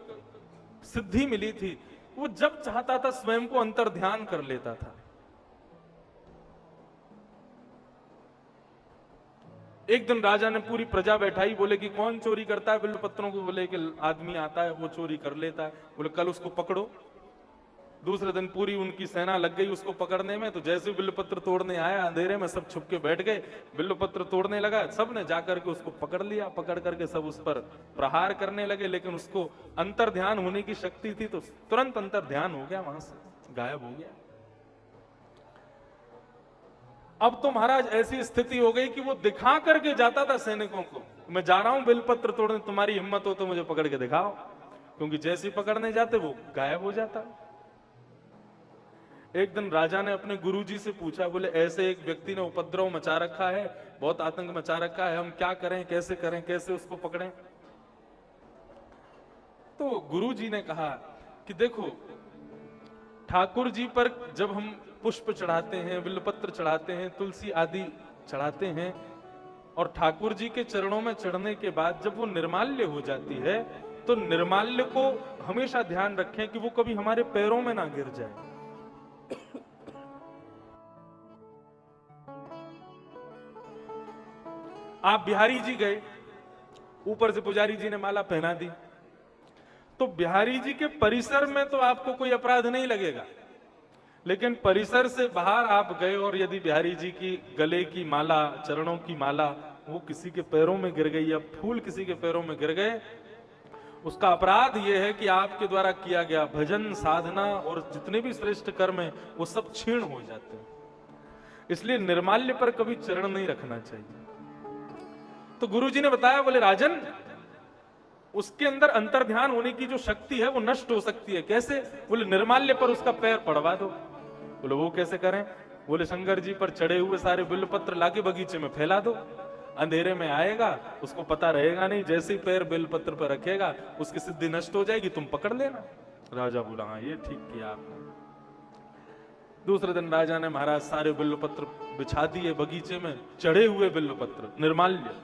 सिद्धि मिली थी, वो जब चाहता था स्वयं को अंतर ध्यान कर लेता था। एक दिन राजा ने पूरी प्रजा बैठाई, बोले कि कौन चोरी करता है बिल्वपत्रों को? बोले कि आदमी आता है वो चोरी कर लेता है। बोले कल उसको पकड़ो। दूसरे दिन पूरी उनकी सेना लग गई उसको पकड़ने में। तो जैसे बिल्वपत्र तोड़ने आया, अंधेरे में सब छुप के बैठ गए, बिल्वपत्र तोड़ने लगा, सब ने जाकर के उसको पकड़ लिया। पकड़ करके सब उस पर प्रहार करने लगे, लेकिन उसको अंतर ध्यान होने की शक्ति थी, तो तुरंत अंतर ध्यान हो गया, वहां से गायब हो गया। अब तो महाराज ऐसी स्थिति हो गई कि वो दिखा करके जाता था सैनिकों को, मैं जा रहा हूं बेलपत्र तोड़ने, तुम्हारी हिम्मत हो तो मुझे पकड़ के दिखाओ। क्योंकि जैसे ही पकड़ने जाते वो गायब हो जाता। एक दिन राजा ने अपने गुरुजी से पूछा, बोले ऐसे एक व्यक्ति ने उपद्रव मचा रखा है, बहुत आतंक मचा रखा है, हम क्या करें, कैसे उसको पकड़ें? तो गुरुजी ने कहा कि देखो, ठाकुर जी पर जब हम पुष्प चढ़ाते हैं, बिल्वपत्र चढ़ाते हैं, तुलसी आदि चढ़ाते हैं, और ठाकुर जी के चरणों में चढ़ने के बाद जब वो निर्माल्य हो जाती है, तो निर्माल्य को हमेशा ध्यान रखें कि वो कभी हमारे पैरों में ना गिर जाए। आप बिहारी जी गए, ऊपर से पुजारी जी ने माला पहना दी, तो बिहारी जी के परिसर में तो आपको कोई अपराध नहीं लगेगा, लेकिन परिसर से बाहर आप गए और यदि बिहारी जी की गले की माला, चरणों की माला वो किसी के पैरों में गिर गई, या फूल किसी के पैरों में गिर गए, उसका अपराध यह है कि आपके द्वारा किया गया भजन, साधना और जितने भी श्रेष्ठ कर्म है वो सब क्षीण हो जाते हैं। इसलिए निर्माल्य पर कभी चरण नहीं रखना चाहिए। तो गुरुजी ने बताया, बोले राजन, उसके अंदर अंतर ध्यान होने की जो शक्ति है वो नष्ट हो सकती है। कैसे? बोले निर्माल्य पर उसका पैर पड़वा दो। बोले वो कैसे करें? बोले शंकर जी पर चढ़े हुए सारे बेलपत्र लाके बगीचे में फैला दो, अंधेरे में आएगा, उसको पता रहेगा नहीं, जैसे ही पैर बेलपत्र पर रखेगा उसकी सिद्धि नष्ट हो जाएगी, तुम पकड़ लेना। राजा बोला हाँ ये ठीक किया आपने। दूसरे दिन राजा ने महाराज सारे बेलपत्र बिछा दिए बगीचे में, चढ़े हुए बेलपत्र निर्माल्य।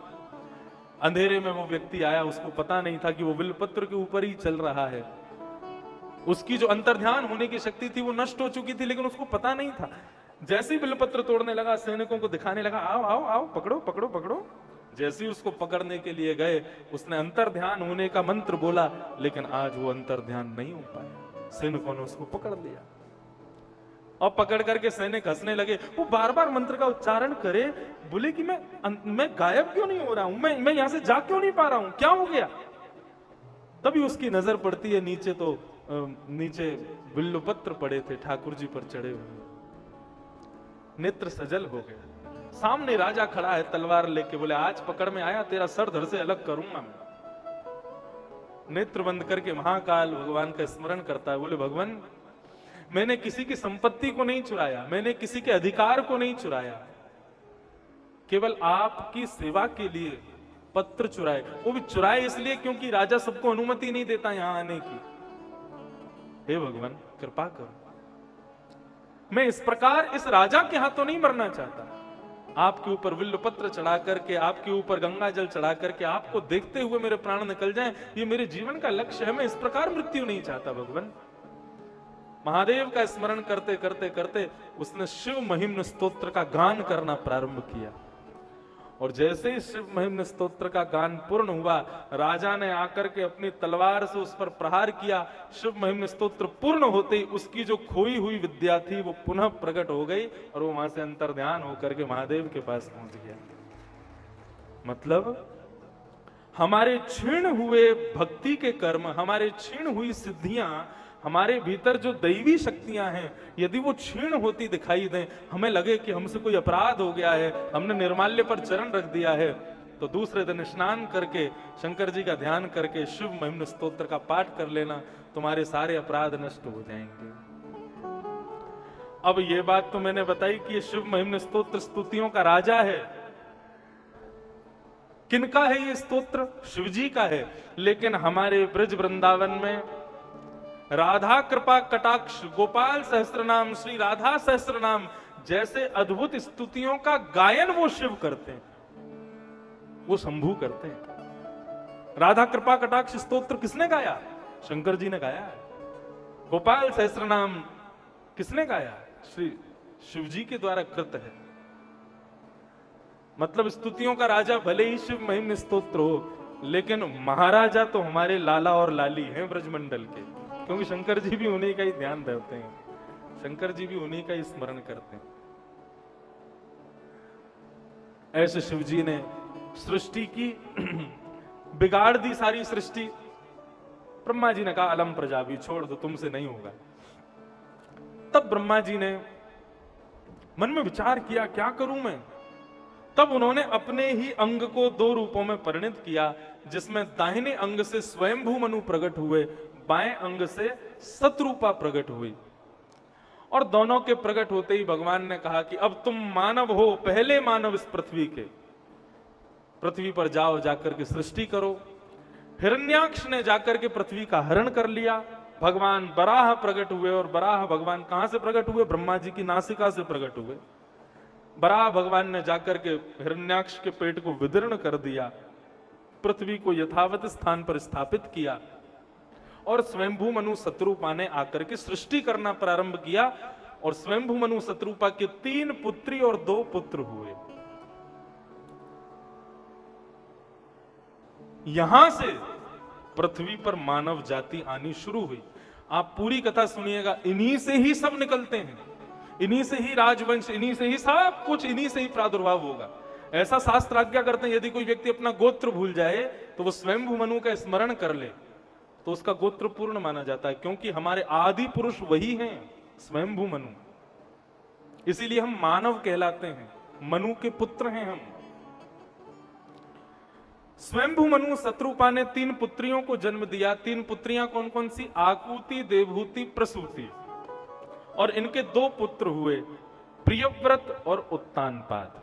अंधेरे में वो व्यक्ति आया, उसको पता नहीं था कि वो बिल्वपत्र के ऊपर ही चल रहा है। उसकी जो अंतर्ध्यान होने की शक्ति थी वो नष्ट हो चुकी थी, लेकिन उसको पता नहीं था। जैसे ही बिल्वपत्र तोड़ने लगा, सैनिकों को दिखाने लगा, आओ आओ आओ, पकड़ो पकड़ो पकड़ो। जैसे ही उसको पकड़ने के लिए गए, उसने अंतर्ध्यान होने का मंत्र बोला, लेकिन आज वो अंतर्ध्यान नहीं हो पाया। सैनिकों ने उसको पकड़ लिया और पकड़ करके सैनिक हंसने लगे। वो बार बार मंत्र का उच्चारण करे, बोले कि मैं गायब क्यों नहीं हो रहा हूं, मैं यहां से जा क्यों नहीं पा रहा हूं, क्या हो गया? तभी उसकी नजर पड़ती है नीचे, तो नीचे बिल्वपत्र पड़े थे ठाकुर जी पर चढ़े हुए। नेत्र सजल हो गए। सामने राजा खड़ा है तलवार लेके, बोले आज पकड़ में आया, तेरा सर धड़ से अलग करूंगा मैं। नेत्र बंद करके महाकाल भगवान का स्मरण करता है, बोले भगवान, मैंने किसी की संपत्ति को नहीं चुराया, मैंने किसी के अधिकार को नहीं चुराया, केवल आपकी सेवा के लिए पत्र चुराए। वो भी चुराए इसलिए क्योंकि राजा सबको अनुमति नहीं देता यहां आने की। हे भगवान कृपा करो, मैं इस प्रकार इस राजा के हाथों नहीं मरना चाहता। आपके ऊपर बिल्वपत्र चढ़ा करके, आपके ऊपर गंगा जल चढ़ा करके आपको देखते हुए मेरे प्राण निकल जाएं, ये मेरे जीवन का लक्ष्य है। मैं इस प्रकार मृत्यु नहीं चाहता भगवान। महादेव का स्मरण करते करते करते उसने शिव महिम्न स्तोत्र का गान करना प्रारंभ किया। और जैसे ही शिव महिम्न स्तोत्र का गान पूर्ण हुआ, राजा ने आकर के अपनी तलवार से उस पर प्रहार किया। शिव महिम्न स्तोत्र पूर्ण होते ही उसकी जो खोई हुई विद्या थी वो पुनः प्रकट हो गई और वो वहां से अंतर्ध्यान होकर के महादेव के पास पहुंच गया। मतलब हमारे क्षीण हुए भक्ति के कर्म, हमारे क्षीण हुई सिद्धियां, हमारे भीतर जो दैवी शक्तियां हैं, यदि वो क्षीण होती दिखाई दें, हमें लगे कि हमसे कोई अपराध हो गया है, हमने निर्माल्य पर चरण रख दिया है, तो दूसरे दिन स्नान करके शंकर जी का ध्यान करके शिव महिम्न स्तोत्र का पाठ कर लेना, तुम्हारे सारे अपराध नष्ट हो जाएंगे। अब ये बात तो मैंने बताई कि ये शिव महिम्न स्तोत्र स्तुतियों का राजा है। किनका है ये स्तोत्र? शिवजी का है। लेकिन हमारे ब्रज वृंदावन में राधा कृपा कटाक्ष, गोपाल सहस्त्रनाम, श्री राधा सहस्त्रनाम जैसे अद्भुत स्तुतियों का गायन वो शिव करते हैं, वो शंभू करते हैं। राधा कृपा कटाक्ष स्तोत्र किसने गाया? शंकर जी ने गाया है। गोपाल सहस्त्रनाम किसने गाया? श्री शिवजी के द्वारा कृत है। मतलब स्तुतियों का राजा भले ही शिव महिम्न स्तोत्र हो, लेकिन महाराजा तो हमारे लाला और लाली हैं ब्रजमंडल के, क्योंकि शंकर जी भी उन्हीं का ही ध्यान देते हैं, शंकर जी भी उन्हीं का ही स्मरण करते हैं। ऐसे शिव जी ने सृष्टि की, बिगाड़ दी सारी सृष्टि। ब्रह्मा जी ने कहा अलम प्रजा भी छोड़ दो, तुमसे नहीं होगा। तब ब्रह्मा जी ने मन में विचार किया, क्या करूं मैं? तब उन्होंने अपने ही अंग को दो रूपों में परिणत किया, जिसमें दाहिने अंग से स्वयंभू मनु प्रकट हुए, बाएं अंग से सतरूपा प्रकट हुई। और दोनों के प्रकट होते ही भगवान ने कहा कि अब तुम मानव हो, पहले मानव इस पृथ्वी के, पृथ्वी पर जाओ, जाकर के सृष्टि करो। हिरण्याक्ष ने जाकर के पृथ्वी का हरण कर लिया। भगवान बराह प्रकट हुए, और बराह भगवान कहां से प्रकट हुए? ब्रह्मा जी की नासिका से प्रकट हुए। बराह भगवान ने जाकर के हिरण्याक्ष के पेट को विदीर्ण कर दिया, पृथ्वी को यथावत स्थान पर स्थापित किया, और स्वयंभू मनु शत्रुपा ने आकर के सृष्टि करना प्रारंभ किया। और स्वयंभू मनु शत्रुपा के 3 पुत्री और 2 पुत्र हुए। यहां से पृथ्वी पर मानव जाति आनी शुरू हुई। आप पूरी कथा सुनिएगा, इन्हीं से ही सब निकलते हैं, इन्हीं से ही राजवंश, इन्हीं से ही सब कुछ, इन्हीं से ही प्रादुर्भाव होगा। ऐसा शास्त्र आज्ञा करते हैं, यदि कोई व्यक्ति अपना गोत्र भूल जाए तो वो स्वयंभू मनु का स्मरण कर ले तो उसका गोत्र पूर्ण माना जाता है, क्योंकि हमारे आदि पुरुष वही हैं, स्वयंभू मनु। इसीलिए हम मानव कहलाते हैं, मनु के पुत्र हैं हम। स्वयंभू मनु शत्रुपा ने 3 पुत्रियों को जन्म दिया। 3 पुत्रियां कौन कौन सी? आकुति, देवहूति, प्रसूति। और इनके 2 पुत्र हुए, प्रियव्रत और उत्तानपाद।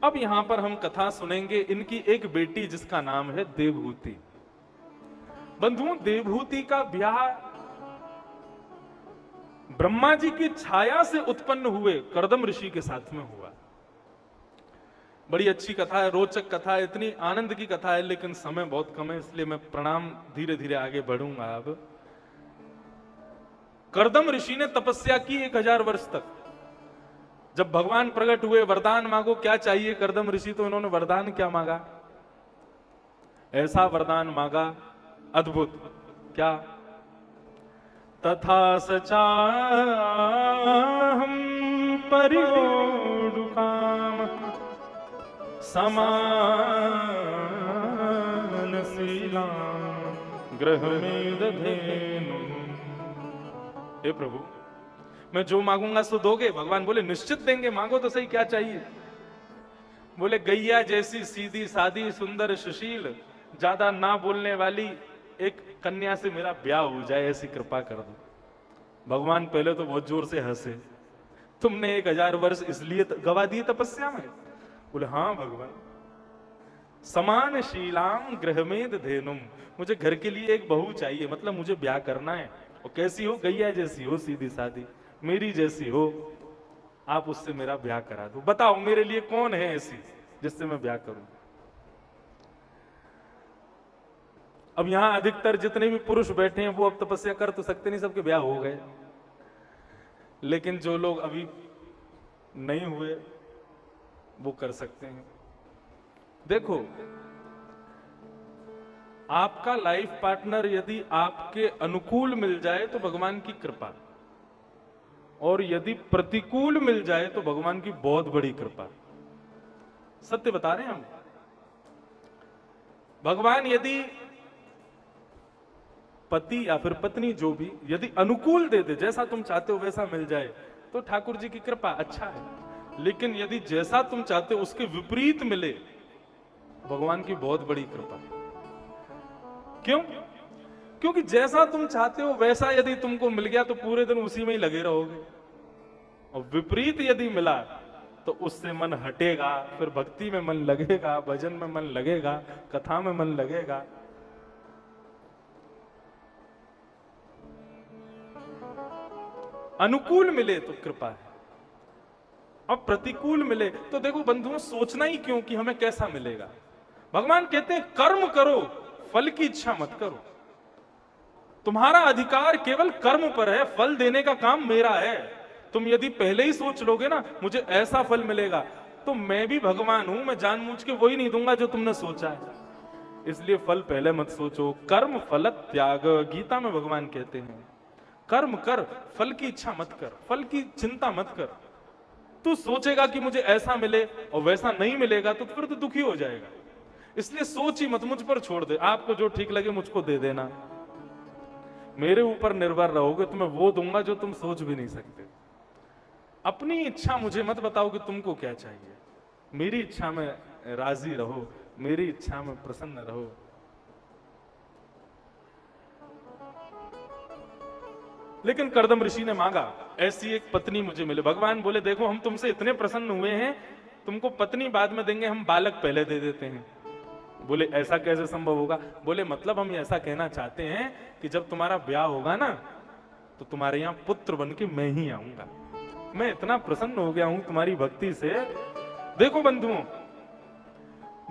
अब यहां पर हम कथा सुनेंगे इनकी एक बेटी जिसका नाम है देवहूति। बंधुओं, देवहूति का ब्याह ब्रह्मा जी की छाया से उत्पन्न हुए कर्दम ऋषि के साथ में हुआ। बड़ी अच्छी कथा है, रोचक कथा है, इतनी आनंद की कथा है, लेकिन समय बहुत कम है, इसलिए मैं प्रणाम धीरे धीरे आगे बढ़ूंगा। अब कर्दम ऋषि ने तपस्या की 1000 वर्ष तक। जब भगवान प्रकट हुए, वरदान मांगो, क्या चाहिए कर्दम ऋषि? तो इन्होंने वरदान क्या मांगा? ऐसा वरदान मांगा अद्भुत। क्या? तथा सचाहं परिवोढुकाम समानशीलां गृहमेदधेनु। हे प्रभु, मैं जो मांगूंगा सो दोगे? भगवान बोले निश्चित देंगे, मांगो तो सही, क्या चाहिए? बोले गैया जैसी सीधी सादी सुंदर सुशील, ज्यादा ना बोलने वाली एक कन्या से मेरा ब्याह हो जाए, ऐसी कृपा कर दो। भगवान पहले तो बहुत जोर से हंसे, तुमने 1000 वर्ष इसलिए गवा दिए तपस्या में? बोले हाँ भगवान। समानशीलां गृहमेद धेनुम, मुझे घर के लिए एक बहू चाहिए, मतलब मुझे ब्याह करना है। और कैसी हो? गैया जैसी हो, सीधी सादी, मेरी जैसी हो, आप उससे मेरा ब्याह करा दो। बताओ मेरे लिए कौन है ऐसी जिससे मैं ब्याह करूं? अब यहां अधिकतर जितने भी पुरुष बैठे हैं वो अब तपस्या कर तो सकते नहीं, सबके ब्याह हो गए। लेकिन जो लोग अभी नहीं हुए वो कर सकते हैं। देखो, आपका लाइफ पार्टनर यदि आपके अनुकूल मिल जाए तो भगवान की कृपा, और यदि प्रतिकूल मिल जाए तो भगवान की बहुत बड़ी कृपा। सत्य बता रहे हैं हम। भगवान यदि पति या फिर पत्नी जो भी यदि अनुकूल दे दे, जैसा तुम चाहते हो वैसा मिल जाए, तो ठाकुर जी की कृपा, अच्छा है। लेकिन यदि जैसा तुम चाहते हो उसके विपरीत मिले, भगवान की बहुत बड़ी कृपा। क्यों? क्योंकि जैसा तुम चाहते हो वैसा यदि तुमको मिल गया तो पूरे दिन उसी में ही लगे रहोगे, और विपरीत यदि मिला तो उससे मन हटेगा, फिर भक्ति में मन लगेगा, भजन में मन लगेगा, कथा में मन लगेगा। अनुकूल मिले तो कृपा है, अब प्रतिकूल मिले तो देखो बंधुओं, सोचना ही क्यों कि हमें कैसा मिलेगा। भगवान कहते हैं कर्म करो, फल की इच्छा मत करो। तुम्हारा अधिकार केवल कर्म पर है, फल देने का काम मेरा है। तुम यदि पहले ही सोच लोगे ना मुझे ऐसा फल मिलेगा, तो मैं भी भगवान हूं, मैं जानबूझ के वही नहीं दूंगा जो तुमने सोचा है। इसलिए फल पहले मत सोचो। कर्म फल त्याग, गीता में भगवान कहते हैं कर्म कर, फल की इच्छा मत कर, फल की चिंता मत कर। तू सोचेगा कि मुझे ऐसा मिले और वैसा नहीं मिलेगा तो फिर तो दुखी हो जाएगा। इसलिए सोच ही मत, मुझ पर छोड़ दे। आपको जो ठीक लगे मुझको दे देना, मेरे ऊपर निर्भर रहोगे तो मैं वो दूंगा जो तुम सोच भी नहीं सकते। अपनी इच्छा मुझे मत बताओ कि तुमको क्या चाहिए, मेरी इच्छा में राजी रहो, मेरी इच्छा में प्रसन्न रहो। लेकिन कर्दम ऋषि ने मांगा ऐसी एक पत्नी मुझे मिले। भगवान बोले देखो हम तुमसे इतने प्रसन्न हुए हैं, तुमको पत्नी बाद में देंगे, हम बालक पहले दे देते हैं। बोले ऐसा कैसे संभव होगा? बोले मतलब हम ऐसा कहना चाहते हैं कि जब तुम्हारा ब्याह होगा ना तो तुम्हारे यहाँ पुत्र बन के मैं ही आऊंगा। मैं इतना प्रसन्न हो गया हूं तुम्हारी भक्ति से। देखो बंधुओं,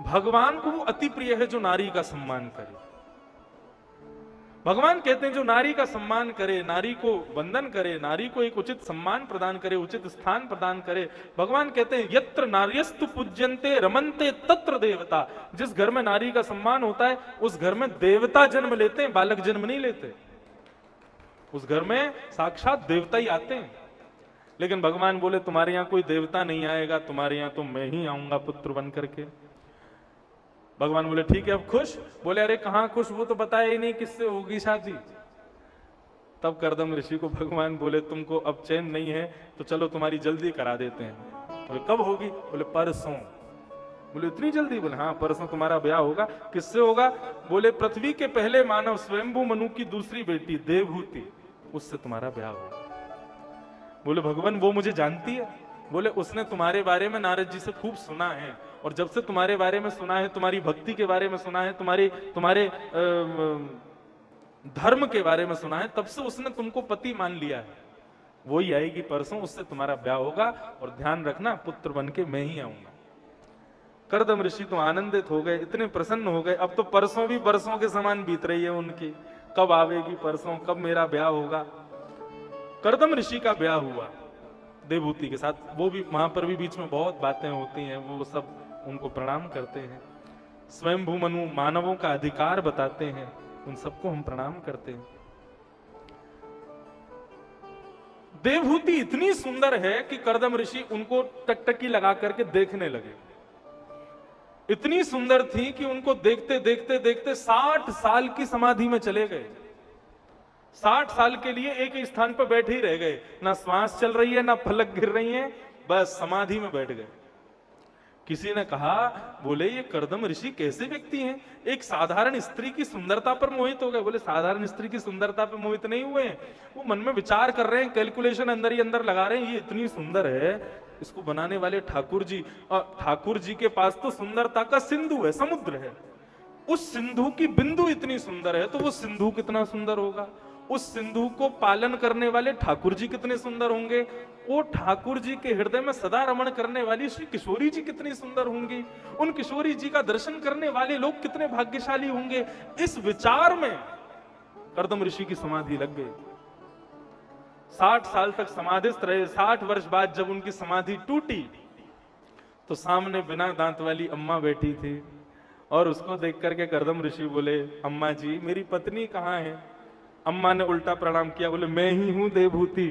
भगवान को वो अति प्रिय है जो नारी का सम्मान करे। भगवान कहते हैं जो नारी का सम्मान करे, नारी को वंदन करे, नारी को एक उचित सम्मान प्रदान करे, उचित स्थान प्रदान करे। भगवान कहते हैं यत्र नार्यस्तु पूज्यन्ते रमन्ते तत्र देवता। जिस घर में नारी का सम्मान होता है उस घर में देवता जन्म लेते हैं, बालक जन्म नहीं लेते। उस घर में साक्षात देवता ही आते हैं। लेकिन भगवान बोले तुम्हारे यहां कोई देवता नहीं आएगा, तुम्हारे यहां तो मैं ही आऊंगा पुत्र बन करके। भगवान बोले ठीक है अब खुश? बोले अरे कहां खुश, वो तो बताया ही नहीं किससे होगी शादी। तब कर्दम ऋषि को भगवान बोले तुमको अब चैन नहीं है तो चलो तुम्हारी जल्दी करा देते हैं। बोले कब होगी? बोले परसों। बोले इतनी जल्दी? बोले हाँ परसों तुम्हारा ब्याह होगा। किससे होगा? बोले पृथ्वी के पहले मानव स्वयंभू मनु की दूसरी बेटी देवहूति, उससे तुम्हारा ब्याह होगा। बोले भगवान वो मुझे जानती है? बोले उसने तुम्हारे बारे में नारद जी से खूब सुना है, और जब से तुम्हारे बारे में सुना है, तुम्हारी भक्ति के बारे में सुना है, तुम्हारे धर्म के बारे में सुना है, तब से उसने तुमको पति मान लिया है। वो ही आएगी परसों, उससे तुम्हारा ब्याह होगा, और ध्यान रखना पुत्र बन के मैं ही आऊंगा। कर्दम ऋषि तो आनंदित हो गए, इतने प्रसन्न हो गए। अब तो परसों भी बरसों के समान बीत रही है उनकी, कब आवेगी परसों, कब मेरा ब्याह होगा। कर्दम ऋषि का ब्याह हुआ देवहूति के साथ। वो भी वहां पर भी बीच में बहुत बातें होती हैं, वो सब उनको प्रणाम करते हैं। स्वयंभू मनु मानवों का अधिकार बताते हैं, उन सबको हम प्रणाम करते हैं। देवहूति इतनी सुंदर है कि कर्दम ऋषि उनको टकटकी लगा करके देखने लगे। इतनी सुंदर थी कि उनको देखते देखते देखते 60 साल की समाधि में चले गए। 60 साल के लिए एक ही स्थान पर बैठे ही रह गए, ना श्वास चल रही है ना पलक गिर रही है, बस समाधि में बैठ गए। किसी ने कहा बोले ये कर्दम ऋषि कैसे व्यक्ति हैं, एक साधारण स्त्री की सुंदरता पर मोहित हो गए। बोले साधारण स्त्री की सुंदरता पर मोहित नहीं हुए, वो मन में विचार कर रहे हैं, कैलकुलेशन अंदर ही अंदर लगा रहे हैं, ये इतनी सुंदर है, इसको बनाने वाले ठाकुर जी, और ठाकुर जी के पास तो सुंदरता का सिंधु है, समुद्र है। उस सिंधु की बिंदु इतनी सुंदर है तो वो सिंधु कितना सुंदर होगा। उस सिंधु को पालन करने वाले ठाकुर जी कितने सुंदर होंगे। वो ठाकुर जी के हृदय में सदा रमण करने वाली श्री किशोरी जी कितनी सुंदर होंगी। उन किशोरी जी का दर्शन करने वाले लोग कितने भाग्यशाली होंगे। इस विचार में कर्दम ऋषि की समाधि लग गई। 60 साल तक समाधिस्थ रहे। 60 वर्ष बाद जब उनकी समाधि टूटी तो सामने बिना दांत वाली अम्मा बैठी थी और उसको देख करके कर्दम ऋषि बोले, अम्मा जी मेरी पत्नी कहाँ है? अम्मा ने उल्टा प्रणाम किया, बोले मैं ही हूं देवभूति।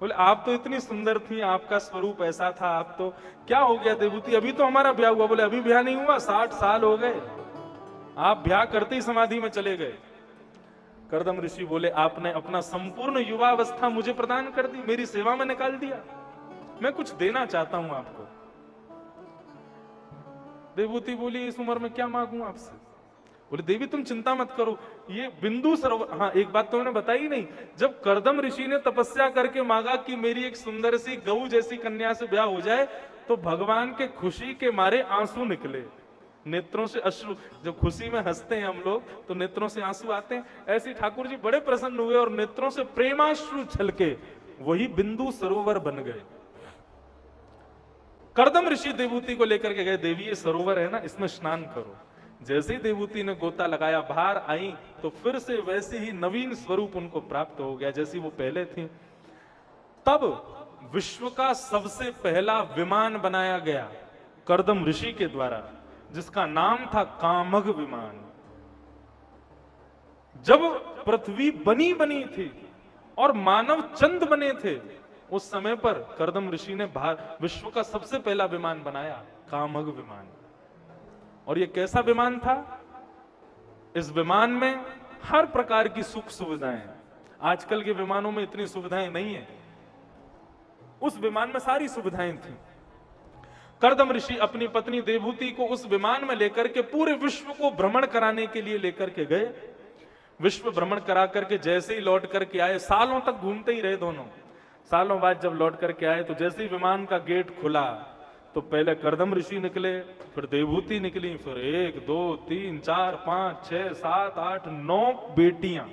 बोले आप तो इतनी सुंदर थी, आपका स्वरूप ऐसा था, आप तो क्या हो गया देवभूति, अभी तो हमारा ब्याह हुआ। बोले अभी ब्याह नहीं हुआ, 60 साल हो गए, आप ब्याह करते ही समाधि में चले गए। कर्दम ऋषि बोले आपने अपना संपूर्ण युवावस्था मुझे प्रदान कर दी, मेरी सेवा में निकाल दिया, मैं कुछ देना चाहता हूं आपको। देवभूति बोली इस उम्र में क्या मांगू आपसे? बोले देवी तुम चिंता मत करो, ये बिंदु सरोवर। हाँ एक बात तो उन्होंने बताई नहीं, जब कर्दम ऋषि ने तपस्या करके मांगा कि मेरी एक सुंदर सी गऊ जैसी कन्या से ब्याह हो जाए, तो भगवान के खुशी के मारे आंसू निकले, नेत्रों से अश्रु। जब खुशी में हंसते हैं हम लोग तो नेत्रों से आंसू आते हैं, ऐसे ठाकुर जी बड़े प्रसन्न हुए और नेत्रों से प्रेमाश्रु छलके, वही बिंदु सरोवर बन गए। कर्दम ऋषि देवभूति को लेकर के गए, देवी ये सरोवर है ना, इसमें स्नान करो। जैसे ही देवभूति ने गोता लगाया, बाहर आई तो फिर से वैसे ही नवीन स्वरूप उनको प्राप्त हो गया जैसी वो पहले थी। तब विश्व का सबसे पहला विमान बनाया गया कर्दम ऋषि के द्वारा, जिसका नाम था कामग विमान। जब पृथ्वी बनी थी और मानव चंद बने थे, उस समय पर कर्दम ऋषि ने विश्व का सबसे पहला विमान बनाया, कामग विमान। और यह कैसा विमान था? इस विमान में हर प्रकार की सुख सुविधाएं, आजकल के विमानों में इतनी सुविधाएं नहीं है, उस विमान में सारी सुविधाएं थी। कर्दम ऋषि अपनी पत्नी देवभूति को उस विमान में लेकर के पूरे विश्व को भ्रमण कराने के लिए लेकर के गए। विश्व भ्रमण करा करके जैसे ही लौट करके आए, सालों तक घूमते ही रहे दोनों। सालों बाद जब लौट करके आए तो जैसे ही विमान का गेट खुला तो पहले कर्दम ऋषि निकले, फिर देवभूति निकली, फिर 1 2 3 4 5 6 7 8 9 बेटियां,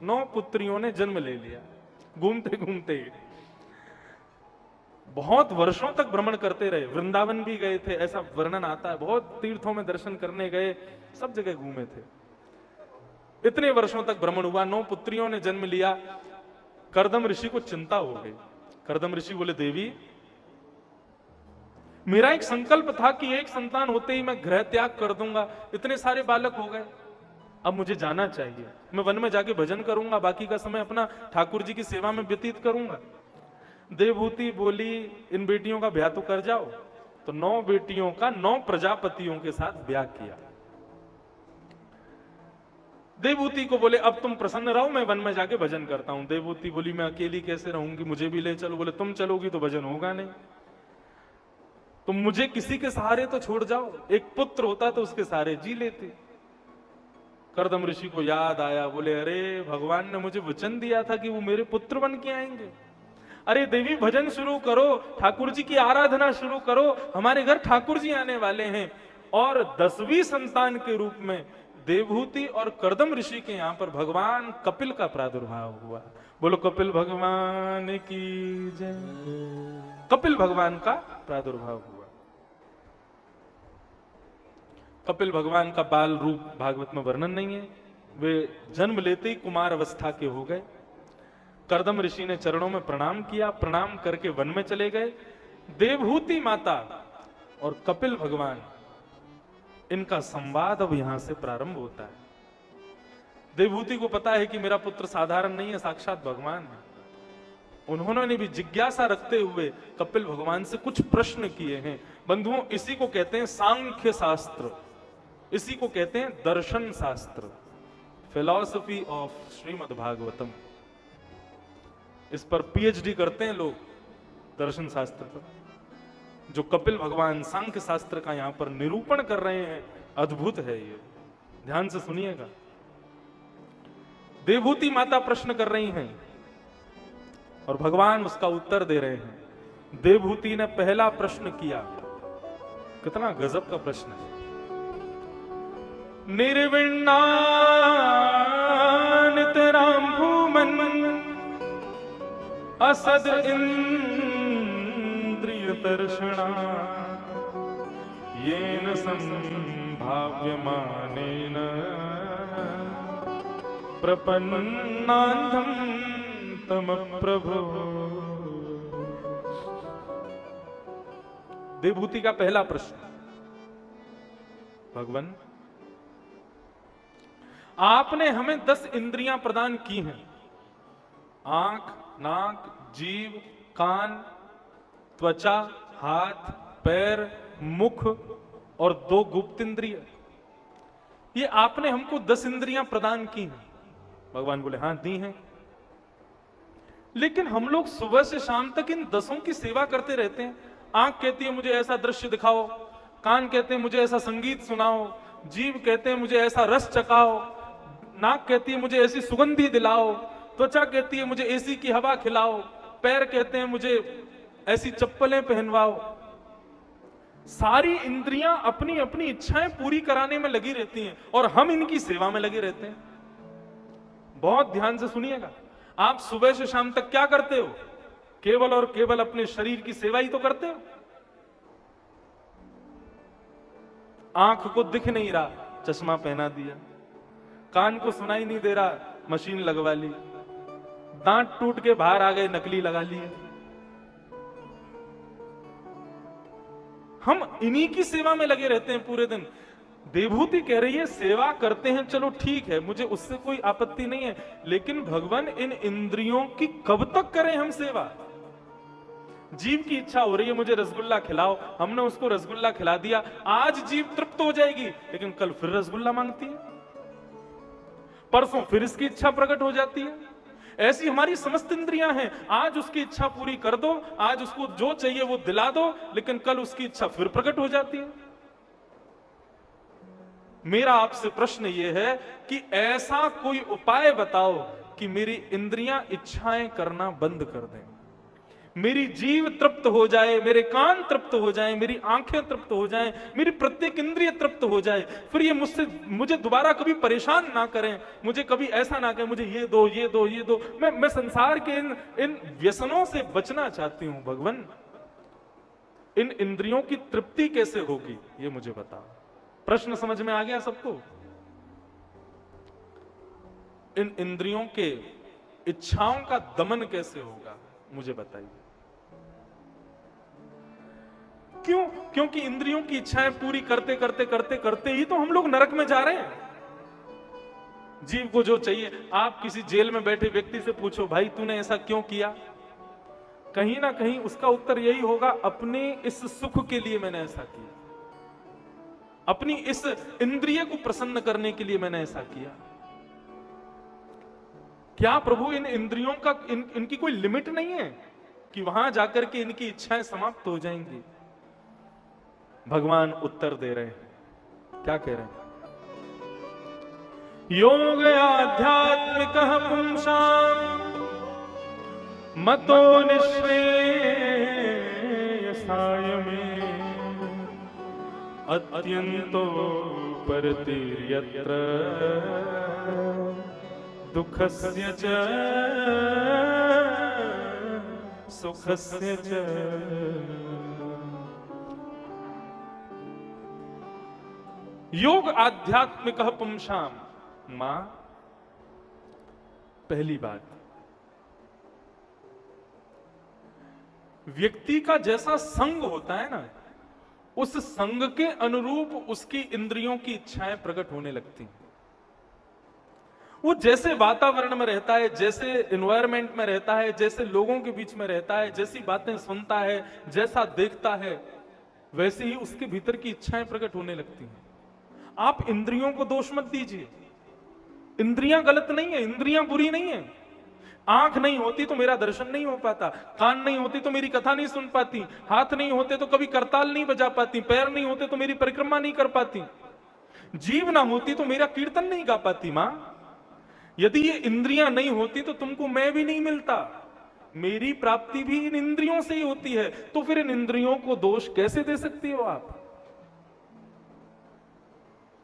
9 पुत्रियों ने जन्म ले लिया घूमते घूमते। बहुत वर्षों तक भ्रमण करते रहे, वृंदावन भी गए थे, ऐसा वर्णन आता है, बहुत तीर्थों में दर्शन करने गए, सब जगह घूमे थे। इतने वर्षों तक भ्रमण हुआ, 9 पुत्रियों ने जन्म लिया। कर्दम ऋषि को चिंता हो गई। कर्दम ऋषि बोले देवी मेरा एक संकल्प था कि एक संतान होते ही मैं गृह त्याग कर दूंगा, इतने सारे बालक हो गए, अब मुझे जाना चाहिए, मैं वन में जाके भजन करूंगा, बाकी का समय अपना ठाकुर जी की सेवा में व्यतीत करूंगा। देवभूति बोली इन बेटियों का ब्याह तो कर जाओ। तो 9 बेटियों का 9 प्रजापतियों के साथ ब्याह किया। देवभूति को बोले अब तुम प्रसन्न रहो, मैं वन में जाके भजन करता हूं। देवभूति बोली मैं अकेली कैसे रहूंगी, मुझे भी ले चलो। बोले तुम चलोगी तो भजन होगा नहीं, तुम मुझे किसी के सहारे तो छोड़ जाओ, एक पुत्र होता तो उसके सहारे जी लेते। कर्दम ऋषि को याद आया, बोले अरे भगवान ने मुझे वचन दिया था कि वो मेरे पुत्र बन के आएंगे। अरे देवी भजन शुरू करो, ठाकुर जी की आराधना शुरू करो, हमारे घर ठाकुर जी आने वाले हैं। और 10वीं संतान के रूप में देवभूति और कर्दम ऋषि के यहां पर भगवान कपिल का प्रादुर्भाव हुआ। बोलो कपिल भगवान की जय। कपिल भगवान का प्रादुर्भाव हुआ। कपिल भगवान का बाल रूप भागवत में वर्णन नहीं है, वे जन्म लेते ही कुमार अवस्था के हो गए। कर्दम ऋषि ने चरणों में प्रणाम किया, प्रणाम करके वन में चले गए। देवभूति माता और कपिल भगवान, इनका संवाद अब यहां से प्रारंभ होता है। देवभूति को पता है कि मेरा पुत्र साधारण नहीं है, साक्षात भगवान है। उन्होंने भी जिज्ञासा रखते हुए कपिल भगवान से कुछ प्रश्न किए हैं। बंधुओं, इसी को कहते हैं सांख्य शास्त्र, इसी को कहते हैं दर्शन शास्त्र, फिलॉसफी ऑफ श्रीमद् भागवतम। इस पर पीएचडी करते हैं लोग, दर्शन शास्त्र पर। जो कपिल भगवान सांख्य शास्त्र का यहां पर निरूपण कर रहे हैं, अद्भुत है ये, ध्यान से सुनिएगा। देवभूति माता प्रश्न कर रही हैं और भगवान उसका उत्तर दे रहे हैं। देवभूति ने पहला प्रश्न किया, कितना गजब का प्रश्न है। निर्विण्णान तेराम भूमन असद इंद्रिय तर्षणा येन संभाव्यमानेन प्रपन्नान्धं तम प्रभो। देवभूति का पहला प्रश्न, भगवान आपने हमें 10 इंद्रियां प्रदान की हैं, आंख, नाक, जीभ, कान, त्वचा, हाथ, पैर, मुख और 2 गुप्त इंद्रिय। ये आपने हमको 10 इंद्रियां प्रदान की हैं। भगवान बोले हाँ दी हैं, लेकिन हम लोग सुबह से शाम तक इन 10 की सेवा करते रहते हैं। आंख कहती है मुझे ऐसा दृश्य दिखाओ, कान कहते हैं मुझे ऐसा संगीत सुनाओ, जीभ कहते हैं मुझे ऐसा रस चखाओ, नाक कहती है मुझे ऐसी सुगंधी दिलाओ, त्वचा कहती है मुझे एसी की हवा खिलाओ, पैर कहते हैं मुझे ऐसी चप्पलें पहनवाओ। सारी इंद्रियां अपनी अपनी इच्छाएं पूरी कराने में लगी रहती हैं और हम इनकी सेवा में लगे रहते हैं। बहुत ध्यान से सुनिएगा, आप सुबह से शाम तक क्या करते हो? केवल और केवल अपने शरीर की सेवा ही तो करते हो। आंख को दिख नहीं रहा, चश्मा पहना दिया, कान को सुनाई नहीं दे रहा, मशीन लगवा ली, दांत टूट के बाहर आ गए, नकली लगा लिए। हम इन्हीं की सेवा में लगे रहते हैं पूरे दिन। देवभूति कह रही है सेवा करते हैं, चलो ठीक है, मुझे उससे कोई आपत्ति नहीं है, लेकिन भगवान इन इंद्रियों की कब तक करें हम सेवा? जीव की इच्छा हो रही है मुझे रसगुल्ला खिलाओ, हमने उसको रसगुल्ला खिला दिया, आज जीव तृप्त हो जाएगी, लेकिन कल फिर रसगुल्ला मांगती है, परसों फिर इसकी इच्छा प्रकट हो जाती है। ऐसी हमारी समस्त इंद्रियां हैं, आज उसकी इच्छा पूरी कर दो, आज उसको जो चाहिए वो दिला दो, लेकिन कल उसकी इच्छा फिर प्रकट हो जाती है। मेरा आपसे प्रश्न यह है कि ऐसा कोई उपाय बताओ कि मेरी इंद्रियां इच्छाएं करना बंद कर दें, मेरी जीव तृप्त हो जाए, मेरे कान तृप्त हो जाएं, मेरी आंखें तृप्त हो जाएं, मेरी प्रत्येक इंद्रिय तृप्त हो जाए, फिर ये मुझे दोबारा कभी परेशान ना करें, मुझे कभी ऐसा ना कहें मुझे ये दो ये दो ये दो। मैं संसार के इन व्यसनों से बचना चाहती हूं भगवान। इन इंद्रियों की तृप्ति कैसे होगी ये मुझे बताओ। प्रश्न समझ में आ गया सबको? इन इंद्रियों के इच्छाओं का दमन कैसे होगा मुझे बताइए। क्यों? क्योंकि इंद्रियों की इच्छाएं पूरी करते करते करते करते ही तो हम लोग नरक में जा रहे हैं। जीव को जो चाहिए, आप किसी जेल में बैठे व्यक्ति से पूछो भाई तूने ऐसा क्यों किया, कहीं ना कहीं उसका उत्तर यही होगा अपने इस सुख के लिए मैंने ऐसा किया, अपनी इस इंद्रिय को प्रसन्न करने के लिए मैंने ऐसा किया। क्या प्रभु इन इंद्रियों का इनकी कोई लिमिट नहीं है कि वहां जाकर के इनकी इच्छाएं समाप्त हो जाएंगी? भगवान उत्तर दे रहे हैं, क्या कह रहे हैं? योग आध्यात्मिक पुंसाम मतो निःश्रेयसाय में अत्यंतो परतिर्यत्र दुःखस्य च सुखस्य च। योग आध्यात्मिक पुंसाम। मां, पहली बात, व्यक्ति का जैसा संग होता है ना, उस संग के अनुरूप उसकी इंद्रियों की इच्छाएं प्रकट होने लगती हैं। वो जैसे वातावरण में रहता है, जैसे एनवायरनमेंट में रहता है, जैसे लोगों के बीच में रहता है, जैसी बातें सुनता है, जैसा देखता है, वैसे ही उसके भीतर की इच्छाएं प्रकट होने लगती हैं। आप इंद्रियों को दोष मत दीजिए, इंद्रियां गलत नहीं है, इंद्रियां बुरी नहीं है। आंख नहीं होती तो मेरा दर्शन नहीं हो पाता, कान नहीं होती तो मेरी कथा नहीं सुन पाती, हाथ नहीं होते तो कभी करताल नहीं बजा पाती, पैर नहीं होते तो मेरी परिक्रमा नहीं कर पाती, जीभ ना होती तो मेरा कीर्तन नहीं गा पाती। मां, यदि ये इंद्रियां नहीं होती तो तुमको मैं भी नहीं मिलता, मेरी प्राप्ति भी इन इंद्रियों से ही होती है। तो फिर इन इंद्रियों को दोष कैसे दे सकती हो आप?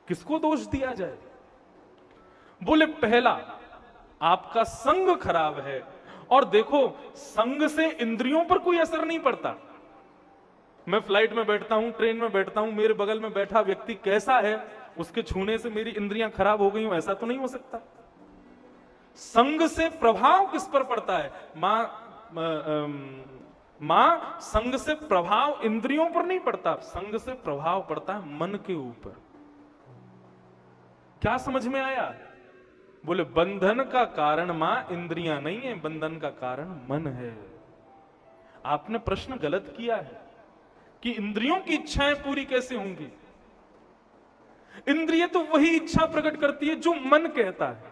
किसको दोष दिया जाए? बोले पहला, आपका संग खराब है। और देखो, संग से इंद्रियों पर कोई असर नहीं पड़ता। मैं फ्लाइट में बैठता हूं, ट्रेन में बैठता हूं, मेरे बगल में बैठा व्यक्ति कैसा है, उसके छूने से मेरी इंद्रियां खराब हो गई हूं, ऐसा तो नहीं हो सकता। संग से प्रभाव किस पर पड़ता है? मां, संग से प्रभाव इंद्रियों पर नहीं पड़ता, संग से प्रभाव पड़ता है मन के ऊपर। क्या समझ में आया? बोले बंधन का कारण मां इंद्रियां नहीं है, बंधन का कारण मन है। आपने प्रश्न गलत किया है कि इंद्रियों की इच्छाएं पूरी कैसे होंगी। इंद्रिय तो वही इच्छा प्रकट करती है जो मन कहता है।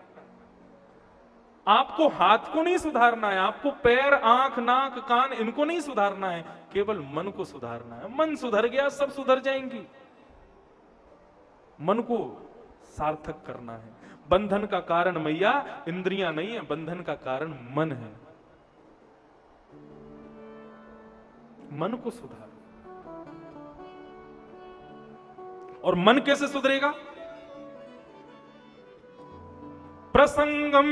आपको हाथ को नहीं सुधारना है, आपको पैर, आंख, नाक, कान इनको नहीं सुधारना है, केवल मन को सुधारना है। मन सुधर गया सब सुधर जाएंगी। मन को सार्थक करना है। बंधन का कारण मैया इंद्रियां नहीं है, बंधन का कारण मन है। मन को सुधार। और मन कैसे सुधरेगा? प्रसंगम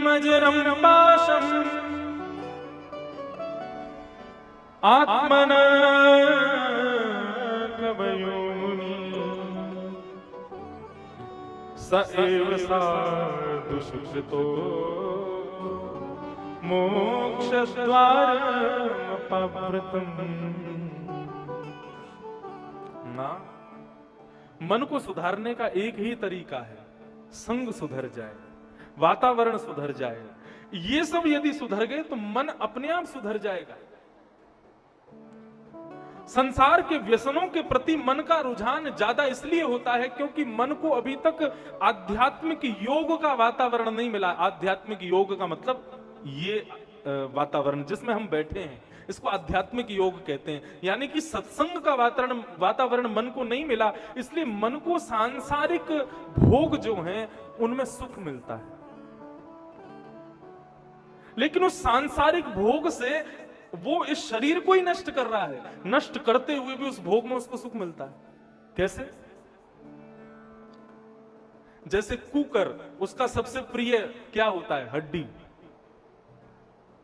अजरम पाशम आत्मन कवयो मुनि स एव साधु सुकृतो मोक्षद्वारम पवृतम्। ना, मन को सुधारने का एक ही तरीका है, संग सुधर जाए, वातावरण सुधर जाए। ये सब यदि सुधर गए तो मन अपने आप सुधर जाएगा। संसार के व्यसनों के प्रति मन का रुझान ज्यादा इसलिए होता है क्योंकि मन को अभी तक आध्यात्मिक योग का वातावरण नहीं मिला। आध्यात्मिक योग का मतलब ये वातावरण जिसमें हम बैठे हैं, इसको आध्यात्मिक योग कहते हैं। यानी कि सत्संग का वातावरण मन को नहीं मिला, इसलिए मन को सांसारिक भोग जो हैं उनमें सुख मिलता है। लेकिन उस सांसारिक भोग से वो इस शरीर को ही नष्ट कर रहा है, नष्ट करते हुए भी उस भोग में उसको सुख मिलता है। कैसे? जैसे कुकर, उसका सबसे प्रिय क्या होता है? हड्डी।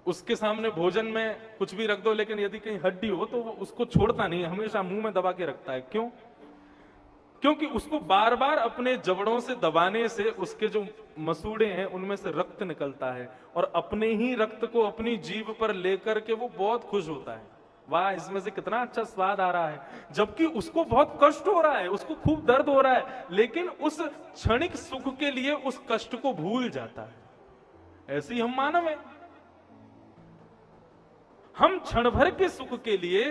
उसके सामने भोजन में कुछ भी रख दो, लेकिन यदि कहीं हड्डी हो तो वो उसको छोड़ता नहीं है, हमेशा मुंह में दबा के रखता है। क्यों? क्योंकि उसको बार बार अपने जबड़ों से दबाने से उसके जो मसूड़े हैं उनमें से रक्त निकलता है, और अपने ही रक्त को अपनी जीभ पर लेकर के वो बहुत खुश होता है, वाह इसमें से कितना अच्छा स्वाद आ रहा है। जबकि उसको बहुत कष्ट हो रहा है, उसको खूब दर्द हो रहा है, लेकिन उस क्षणिक सुख के लिए उस कष्ट को भूल जाता है। ऐसे ही हम मानव हैं। हम क्षण भर के सुख के लिए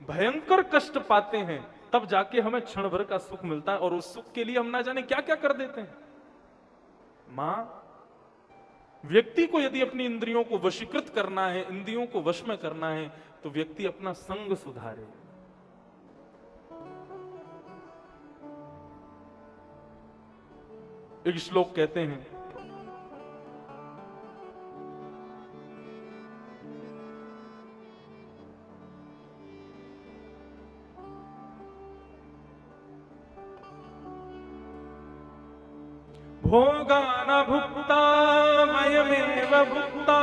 भयंकर कष्ट पाते हैं, तब जाके हमें क्षण भर का सुख मिलता है, और उस सुख के लिए हम ना जाने क्या क्या कर देते हैं। मां, व्यक्ति को यदि अपनी इंद्रियों को वशीकृत करना है, इंद्रियों को वश में करना है, तो व्यक्ति अपना संग सुधारे। एक श्लोक कहते हैं, भोगा न भुक्ता वयमेव भुक्ता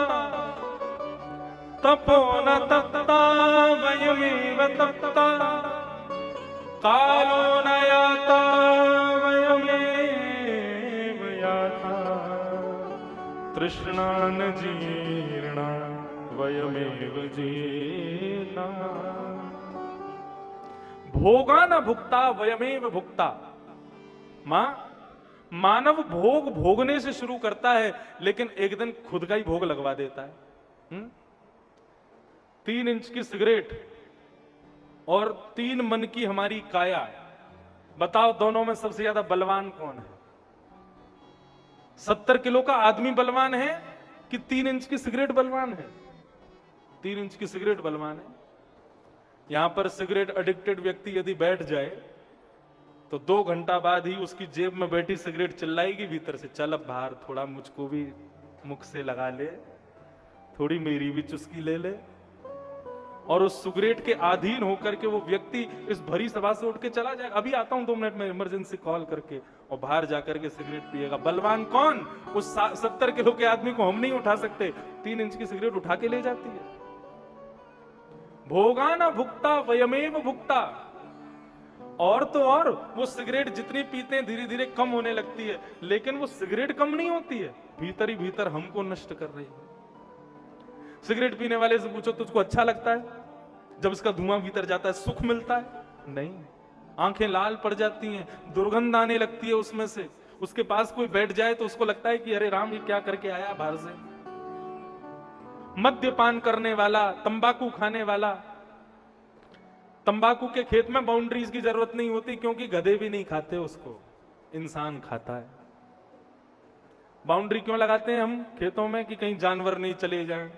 तपो न तप्ता वयमेव तप्ता कालो न याता वयमेव याता तृष्णा न जीर्णा वयमेव जीर्णा। भोगा न भुक्ता वयमेव भुक्ता। मां, मानव भोग भोगने से शुरू करता है, लेकिन एक दिन खुद का ही भोग लगवा देता है। 3 इंच की सिगरेट और 3 मन की हमारी काया, बताओ दोनों में सबसे ज्यादा बलवान कौन है? 70 किलो का आदमी बलवान है कि 3 इंच की सिगरेट बलवान है? 3 इंच की सिगरेट बलवान है। यहां पर सिगरेट एडिक्टेड व्यक्ति यदि बैठ जाए तो 2 घंटा बाद ही उसकी जेब में बैठी सिगरेट चिल्लाएगी भीतर से, चल अब बाहर, थोड़ा मुझको भी मुख से लगा ले, थोड़ी मेरी भी चुस्की ले ले। और उस सिगरेट के अधीन होकर के वो व्यक्ति इस भरी सभा से उठ के चला जाएगा, अभी आता हूं 2 मिनट में, इमरजेंसी कॉल करके, और बाहर जाकर के सिगरेट पिएगा। बलवान कौन? उस 70 किलो के आदमी को हम नहीं उठा सकते, 3 इंच की सिगरेट उठा के ले जाती है। भोगा न भुक्ता वयमेव भुक्ता। और तो और वो सिगरेट जितनी पीते हैं धीरे धीरे कम होने लगती है, लेकिन वो सिगरेट कम नहीं होती है, भीतर ही भीतर हमको नष्ट कर रही है। सिगरेट पीने वाले से पूछो तुझको अच्छा लगता है जब इसका धुआं भीतर जाता है, सुख मिलता है? नहीं, आंखें लाल पड़ जाती हैं, दुर्गंध आने लगती है उसमें से। उसके पास कोई बैठ जाए तो उसको लगता है कि अरे राम ये क्या करके आया बाहर से। मद्यपान करने वाला, तंबाकू खाने वाला, तंबाकू के खेत में बाउंड्रीज की जरूरत नहीं होती, क्योंकि गधे भी नहीं खाते उसको, इंसान खाता है। बाउंड्री क्यों लगाते हैं हम खेतों में? कि कहीं जानवर नहीं चले जाएं।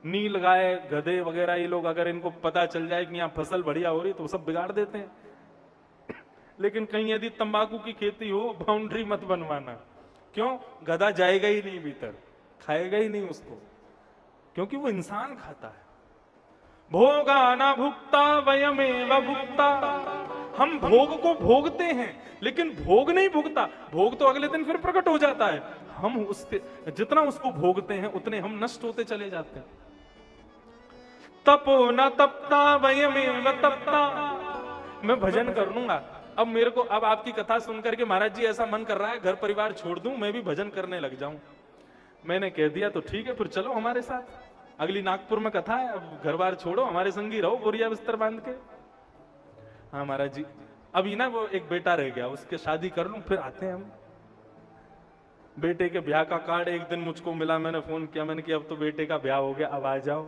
नील गाय, गधे वगैरह ये लोग अगर इनको पता चल जाए कि यहाँ फसल बढ़िया हो रही तो सब बिगाड़ देते हैं। लेकिन कहीं यदि तंबाकू की खेती हो, बाउंड्री मत बनवाना। क्यों? गधा जाएगा ही नहीं भीतर, खाएगा ही नहीं उसको, क्योंकि वो इंसान खाता है। भोगा ना भुक्ता वयमेव भुक्ता, हम भोग को भोगते हैं लेकिन भोग नहीं भुगता। भोग तो अगले दिन फिर प्रकट हो जाता है। हम उसके जितना उसको भोगते हैं उतने हम नष्ट होते चले जाते हैं। तपो न तपता वयमेव तपता। मैं भजन कर लूंगा। अब मेरे को, अब आपकी कथा सुनकर के महाराज जी ऐसा मन कर रहा है घर परिवार छोड़ दूं, मैं भी भजन करने लग जाऊं। मैंने कह दिया तो ठीक है, फिर चलो हमारे साथ, अगली नागपुर में कथा है, अब घर बार छोड़ो, हमारे संगी रहो बोरिया बिस्तर बांध के। हाँ महाराज जी, अभी ना वो एक बेटा रह गया, उसके शादी कर लूं फिर आते हैं हम। बेटे के ब्याह का कार्ड एक दिन मुझको मिला, मैंने फोन किया, मैंने कहा अब तो बेटे का ब्याह हो गया, अब आ जाओ।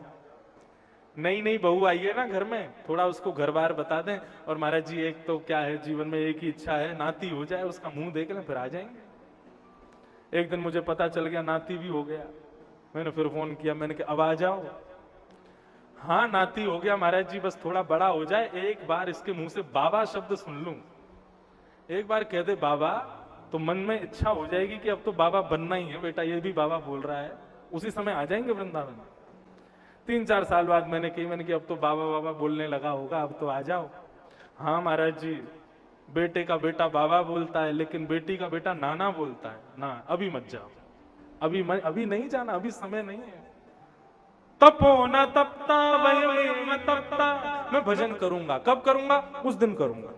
नई बहू आई है ना घर में, थोड़ा उसको घर बार बता दें। और महाराज जी एक तो क्या है, जीवन में एक ही इच्छा है, नाती हो जाए, उसका मुंह देख लें फिर आ जाएंगे। एक दिन मुझे पता चल गया नाती भी हो गया। मैंने फिर फोन किया, मैंने कहा अब आ जाओ। हाँ नाती हो गया महाराज जी, बस थोड़ा बड़ा हो जाए, एक बार इसके मुंह से बाबा शब्द सुन लूं, एक बार कह दे बाबा, तो मन में इच्छा हो जाएगी कि अब तो बाबा बनना ही है बेटा, ये भी बाबा बोल रहा है, उसी समय आ जाएंगे वृंदावन। 3-4 साल बाद मैंने कहा अब तो बाबा बाबा बोलने लगा होगा, अब तो आ जाओ। हाँ महाराज जी, बेटे का बेटा बाबा बोलता है लेकिन बेटी का बेटा नाना बोलता है। ना अभी मत जाओ, अभी नहीं जाना, अभी समय नहीं है। तपो न तपता वयमेव तपता। मैं भजन करूंगा, कब करूंगा? उस दिन करूंगा।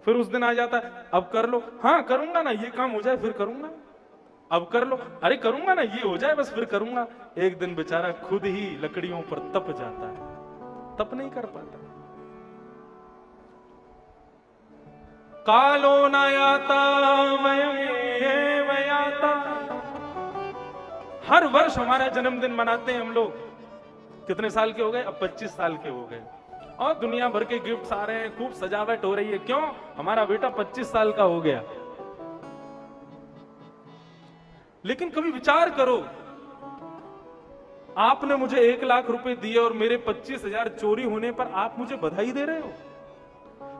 फिर उस दिन आ जाता है, अब कर लो। हाँ करूंगा ना, ये काम हो जाए फिर करूंगा। अब कर लो, अरे करूंगा ना, ये हो जाए बस फिर करूंगा। एक दिन बेचारा खुद ही लकड़ियों पर तप जाता है, तप नहीं कर पाता। कालो न याता वयमेव याता। हर वर्ष हमारा जन्मदिन मनाते हैं हम लोग। कितने साल के हो गए? अब 25 साल के हो गए, और दुनिया भर के गिफ्ट्स आ रहे हैं, खूब सजावट हो रही है। क्यों? हमारा बेटा 25 साल का हो गया। लेकिन कभी विचार करो, आपने मुझे 1 लाख रुपए दिए और मेरे 25,000 चोरी होने पर आप मुझे बधाई दे रहे हो।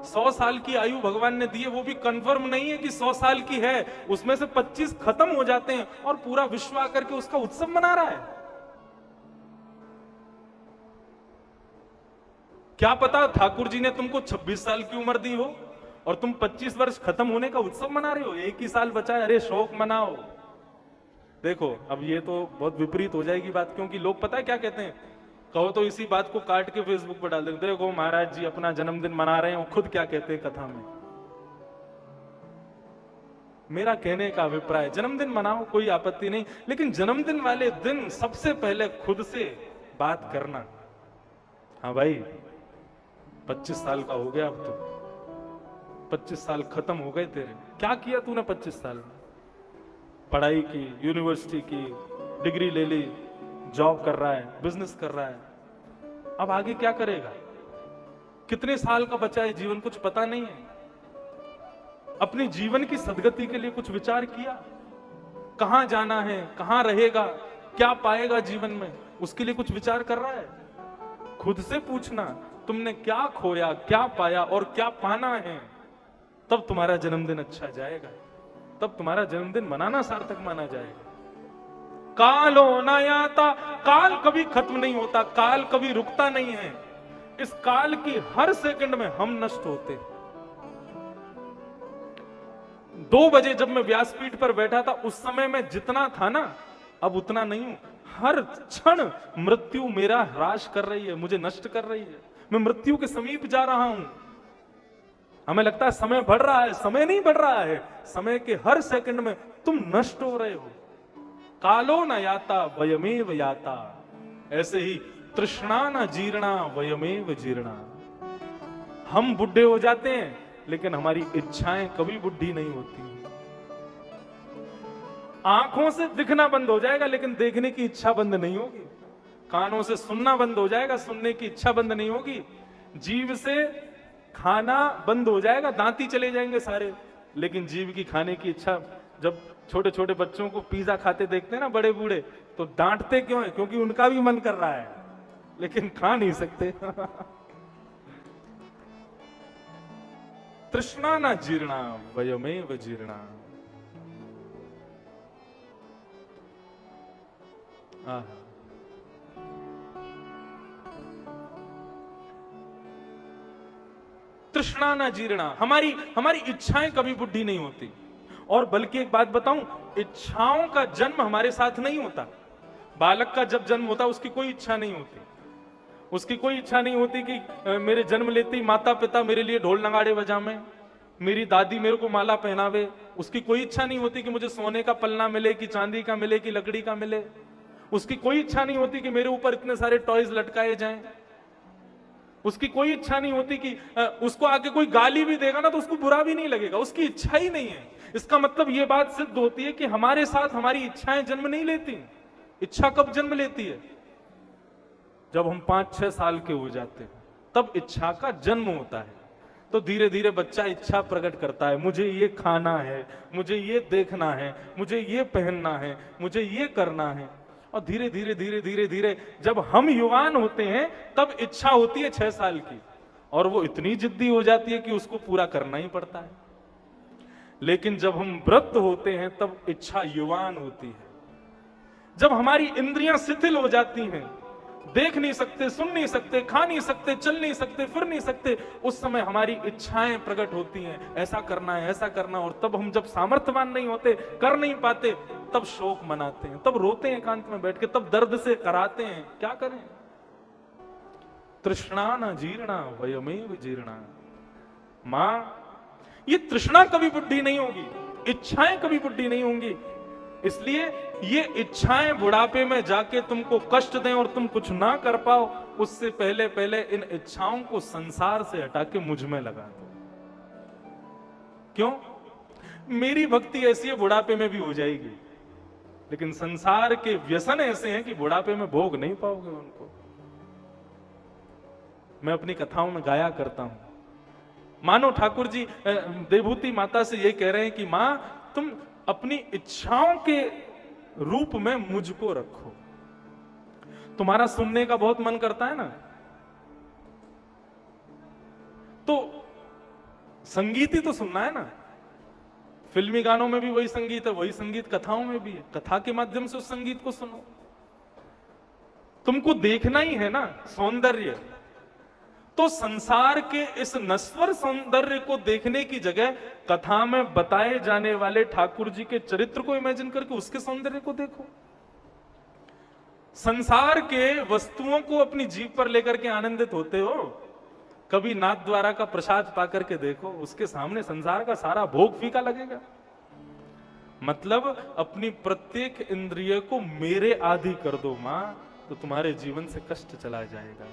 100 साल की आयु भगवान ने दी है, वो भी कंफर्म नहीं है कि 100 साल की है, उसमें से 25 खत्म हो जाते हैं और पूरा विश्व आकर के उसका उत्सव मना रहा है। क्या पता ठाकुर जी ने तुमको 26 साल की उम्र दी हो और तुम 25 वर्ष खत्म होने का उत्सव मना रहे हो। एक ही साल बचा है, अरे शौक मनाओ। देखो अब ये तो बहुत विपरीत हो जाएगी बात, क्योंकि लोग पता है क्या कहते हैं, कहो तो इसी बात को काट के फेसबुक पर डाल देंगे, देखो महाराज जी अपना जन्मदिन मना रहे हैं, खुद क्या कहते हैं कथा में। मेरा कहने का अभिप्राय, जन्मदिन मनाओ, कोई आपत्ति नहीं, लेकिन जन्मदिन वाले दिन सबसे पहले खुद से बात करना। हाँ भाई 25 साल का हो गया, अब तो 25 साल खत्म हो गए तेरे। क्या किया तूने 25 साल में? पढ़ाई की, यूनिवर्सिटी की, डिग्री ले ली, जॉब कर रहा है, बिजनेस कर रहा है, अब आगे क्या करेगा? कितने साल का बचा है जीवन, कुछ पता नहीं है। अपने जीवन की सदगति के लिए कुछ विचार किया? कहां जाना है, कहां रहेगा, क्या पाएगा जीवन में, उसके लिए कुछ विचार कर रहा है? खुद से पूछना, तुमने क्या खोया, क्या पाया और क्या पाना है, तब तुम्हारा जन्मदिन अच्छा जाएगा, तब तुम्हारा जन्मदिन मनाना सार्थक माना जाएगा। कालो न याता। काल कभी खत्म नहीं होता, काल कभी रुकता नहीं है। इस काल की हर सेकंड में हम नष्ट होते। 2 बजे जब मैं व्यासपीठ पर बैठा था, उस समय में जितना था ना, अब उतना नहीं हूं। हर क्षण मृत्यु मेरा ह्रास कर रही है, मुझे नष्ट कर रही है। मैं मृत्यु के समीप जा रहा हूं। हमें लगता है समय बढ़ रहा है, समय नहीं बढ़ रहा है। समय के हर सेकंड में तुम नष्ट हो रहे हो। कालो न याता वयमेव याता। ऐसे ही तृष्णा न जीर्णा वयमेव जीर्णा। हम बुढ़े हो जाते हैं लेकिन हमारी इच्छाएं कभी बुढ़ी नहीं होती। आंखों से दिखना बंद हो जाएगा लेकिन देखने की इच्छा बंद नहीं होगी। कानों से सुनना बंद हो जाएगा, सुनने की इच्छा बंद नहीं होगी। जीभ से खाना बंद हो जाएगा, दांत ही चले जाएंगे सारे, लेकिन जीभ की खाने की इच्छा। जब छोटे छोटे बच्चों को पिज्जा खाते देखते हैं ना बड़े बूढ़े, तो डांटते क्यों है? क्योंकि उनका भी मन कर रहा है लेकिन खा नहीं सकते। तृष्णा न जीर्णा वयमेव जीर्णा। तृष्णा न जीर्णा, हमारी इच्छाएं कभी बुढ़ी नहीं होती। और बल्कि एक बात बताऊं, इच्छाओं का जन्म हमारे साथ नहीं होता। बालक का जब जन्म होता उसकी कोई इच्छा नहीं होती। उसकी कोई इच्छा नहीं होती कि मेरे जन्म लेते ही माता पिता मेरे लिए ढोल नगाड़े बजावें, मेरी दादी मेरे को माला पहनावे। उसकी कोई इच्छा नहीं होती कि मुझे सोने का पलना मिले, कि चांदी का मिले, कि लकड़ी का मिले। उसकी कोई इच्छा नहीं होती कि मेरे ऊपर इतने सारे टॉयज लटकाए जाएं। उसकी कोई इच्छा नहीं होती कि उसको आके कोई गाली भी देगा ना तो उसको बुरा भी नहीं लगेगा। उसकी इच्छा ही नहीं है। इसका मतलब यह बात सिद्ध होती है कि हमारे साथ हमारी इच्छाएं जन्म नहीं लेती। इच्छा कब जन्म लेती है? जब हम 5-6 साल के हो जाते हैं, तब इच्छा का जन्म होता है। तो धीरे धीरे बच्चा इच्छा प्रकट करता है, मुझे ये खाना है, मुझे ये देखना है, मुझे ये पहनना है, मुझे ये करना है। और धीरे धीरे धीरे धीरे धीरे जब हम युवान होते हैं तब इच्छा होती है 6 साल की, और वो इतनी जिद्दी हो जाती है कि उसको पूरा करना ही पड़ता है। लेकिन जब हम वृद्ध होते हैं तब इच्छा युवान होती है। जब हमारी इंद्रियां शिथिल हो जाती हैं, देख नहीं सकते, सुन नहीं सकते, खा नहीं सकते, चल नहीं सकते, फिर नहीं सकते, उस समय हमारी इच्छाएं प्रकट होती हैं, ऐसा करना है, ऐसा करना। और तब हम जब सामर्थ्यवान नहीं होते, कर नहीं पाते, तब शोक मनाते हैं, तब रोते हैं एकांत में बैठ के, तब दर्द से कराते हैं। क्या करें? तृष्णा न जीर्णा वयमेव जीर्णा। मां, ये तृष्णा कभी बुढ़ी नहीं होगी, इच्छाएं कभी बुढ़ी नहीं होंगी। इसलिए ये इच्छाएं बुढ़ापे में जाके तुमको कष्ट दें और तुम कुछ ना कर पाओ, उससे पहले पहले इन इच्छाओं को संसार से हटा के मुझ में लगा दो। क्यों? मेरी भक्ति ऐसी है बुढ़ापे में भी हो जाएगी, लेकिन संसार के व्यसन ऐसे हैं कि बुढ़ापे में भोग नहीं पाओगे उनको। मैं अपनी कथाओं में गाया करता हूं, मानो ठाकुर जी देवभूति माता से ये कह रहे हैं कि मां, तुम अपनी इच्छाओं के रूप में मुझको रखो। तुम्हारा सुनने का बहुत मन करता है ना, तो संगीत ही तो सुनना है ना। फिल्मी गानों में भी वही संगीत है, वही संगीत कथाओं में भी है। कथा के माध्यम से उस संगीत को सुनो। तुमको देखना ही है ना सौंदर्य, तो संसार के इस नश्वर सौंदर्य को देखने की जगह कथा में बताए जाने वाले ठाकुर जी के चरित्र को इमेजिन करके उसके सौंदर्य को देखो। संसार के वस्तुओं को अपनी जीभ पर लेकर के आनंदित होते हो, कभी नाथ द्वारा का प्रसाद पाकर के देखो, उसके सामने संसार का सारा भोग फीका लगेगा। मतलब अपनी प्रत्येक इंद्रिय को मेरे आदि कर दो मां, तो तुम्हारे जीवन से कष्ट चला जाएगा।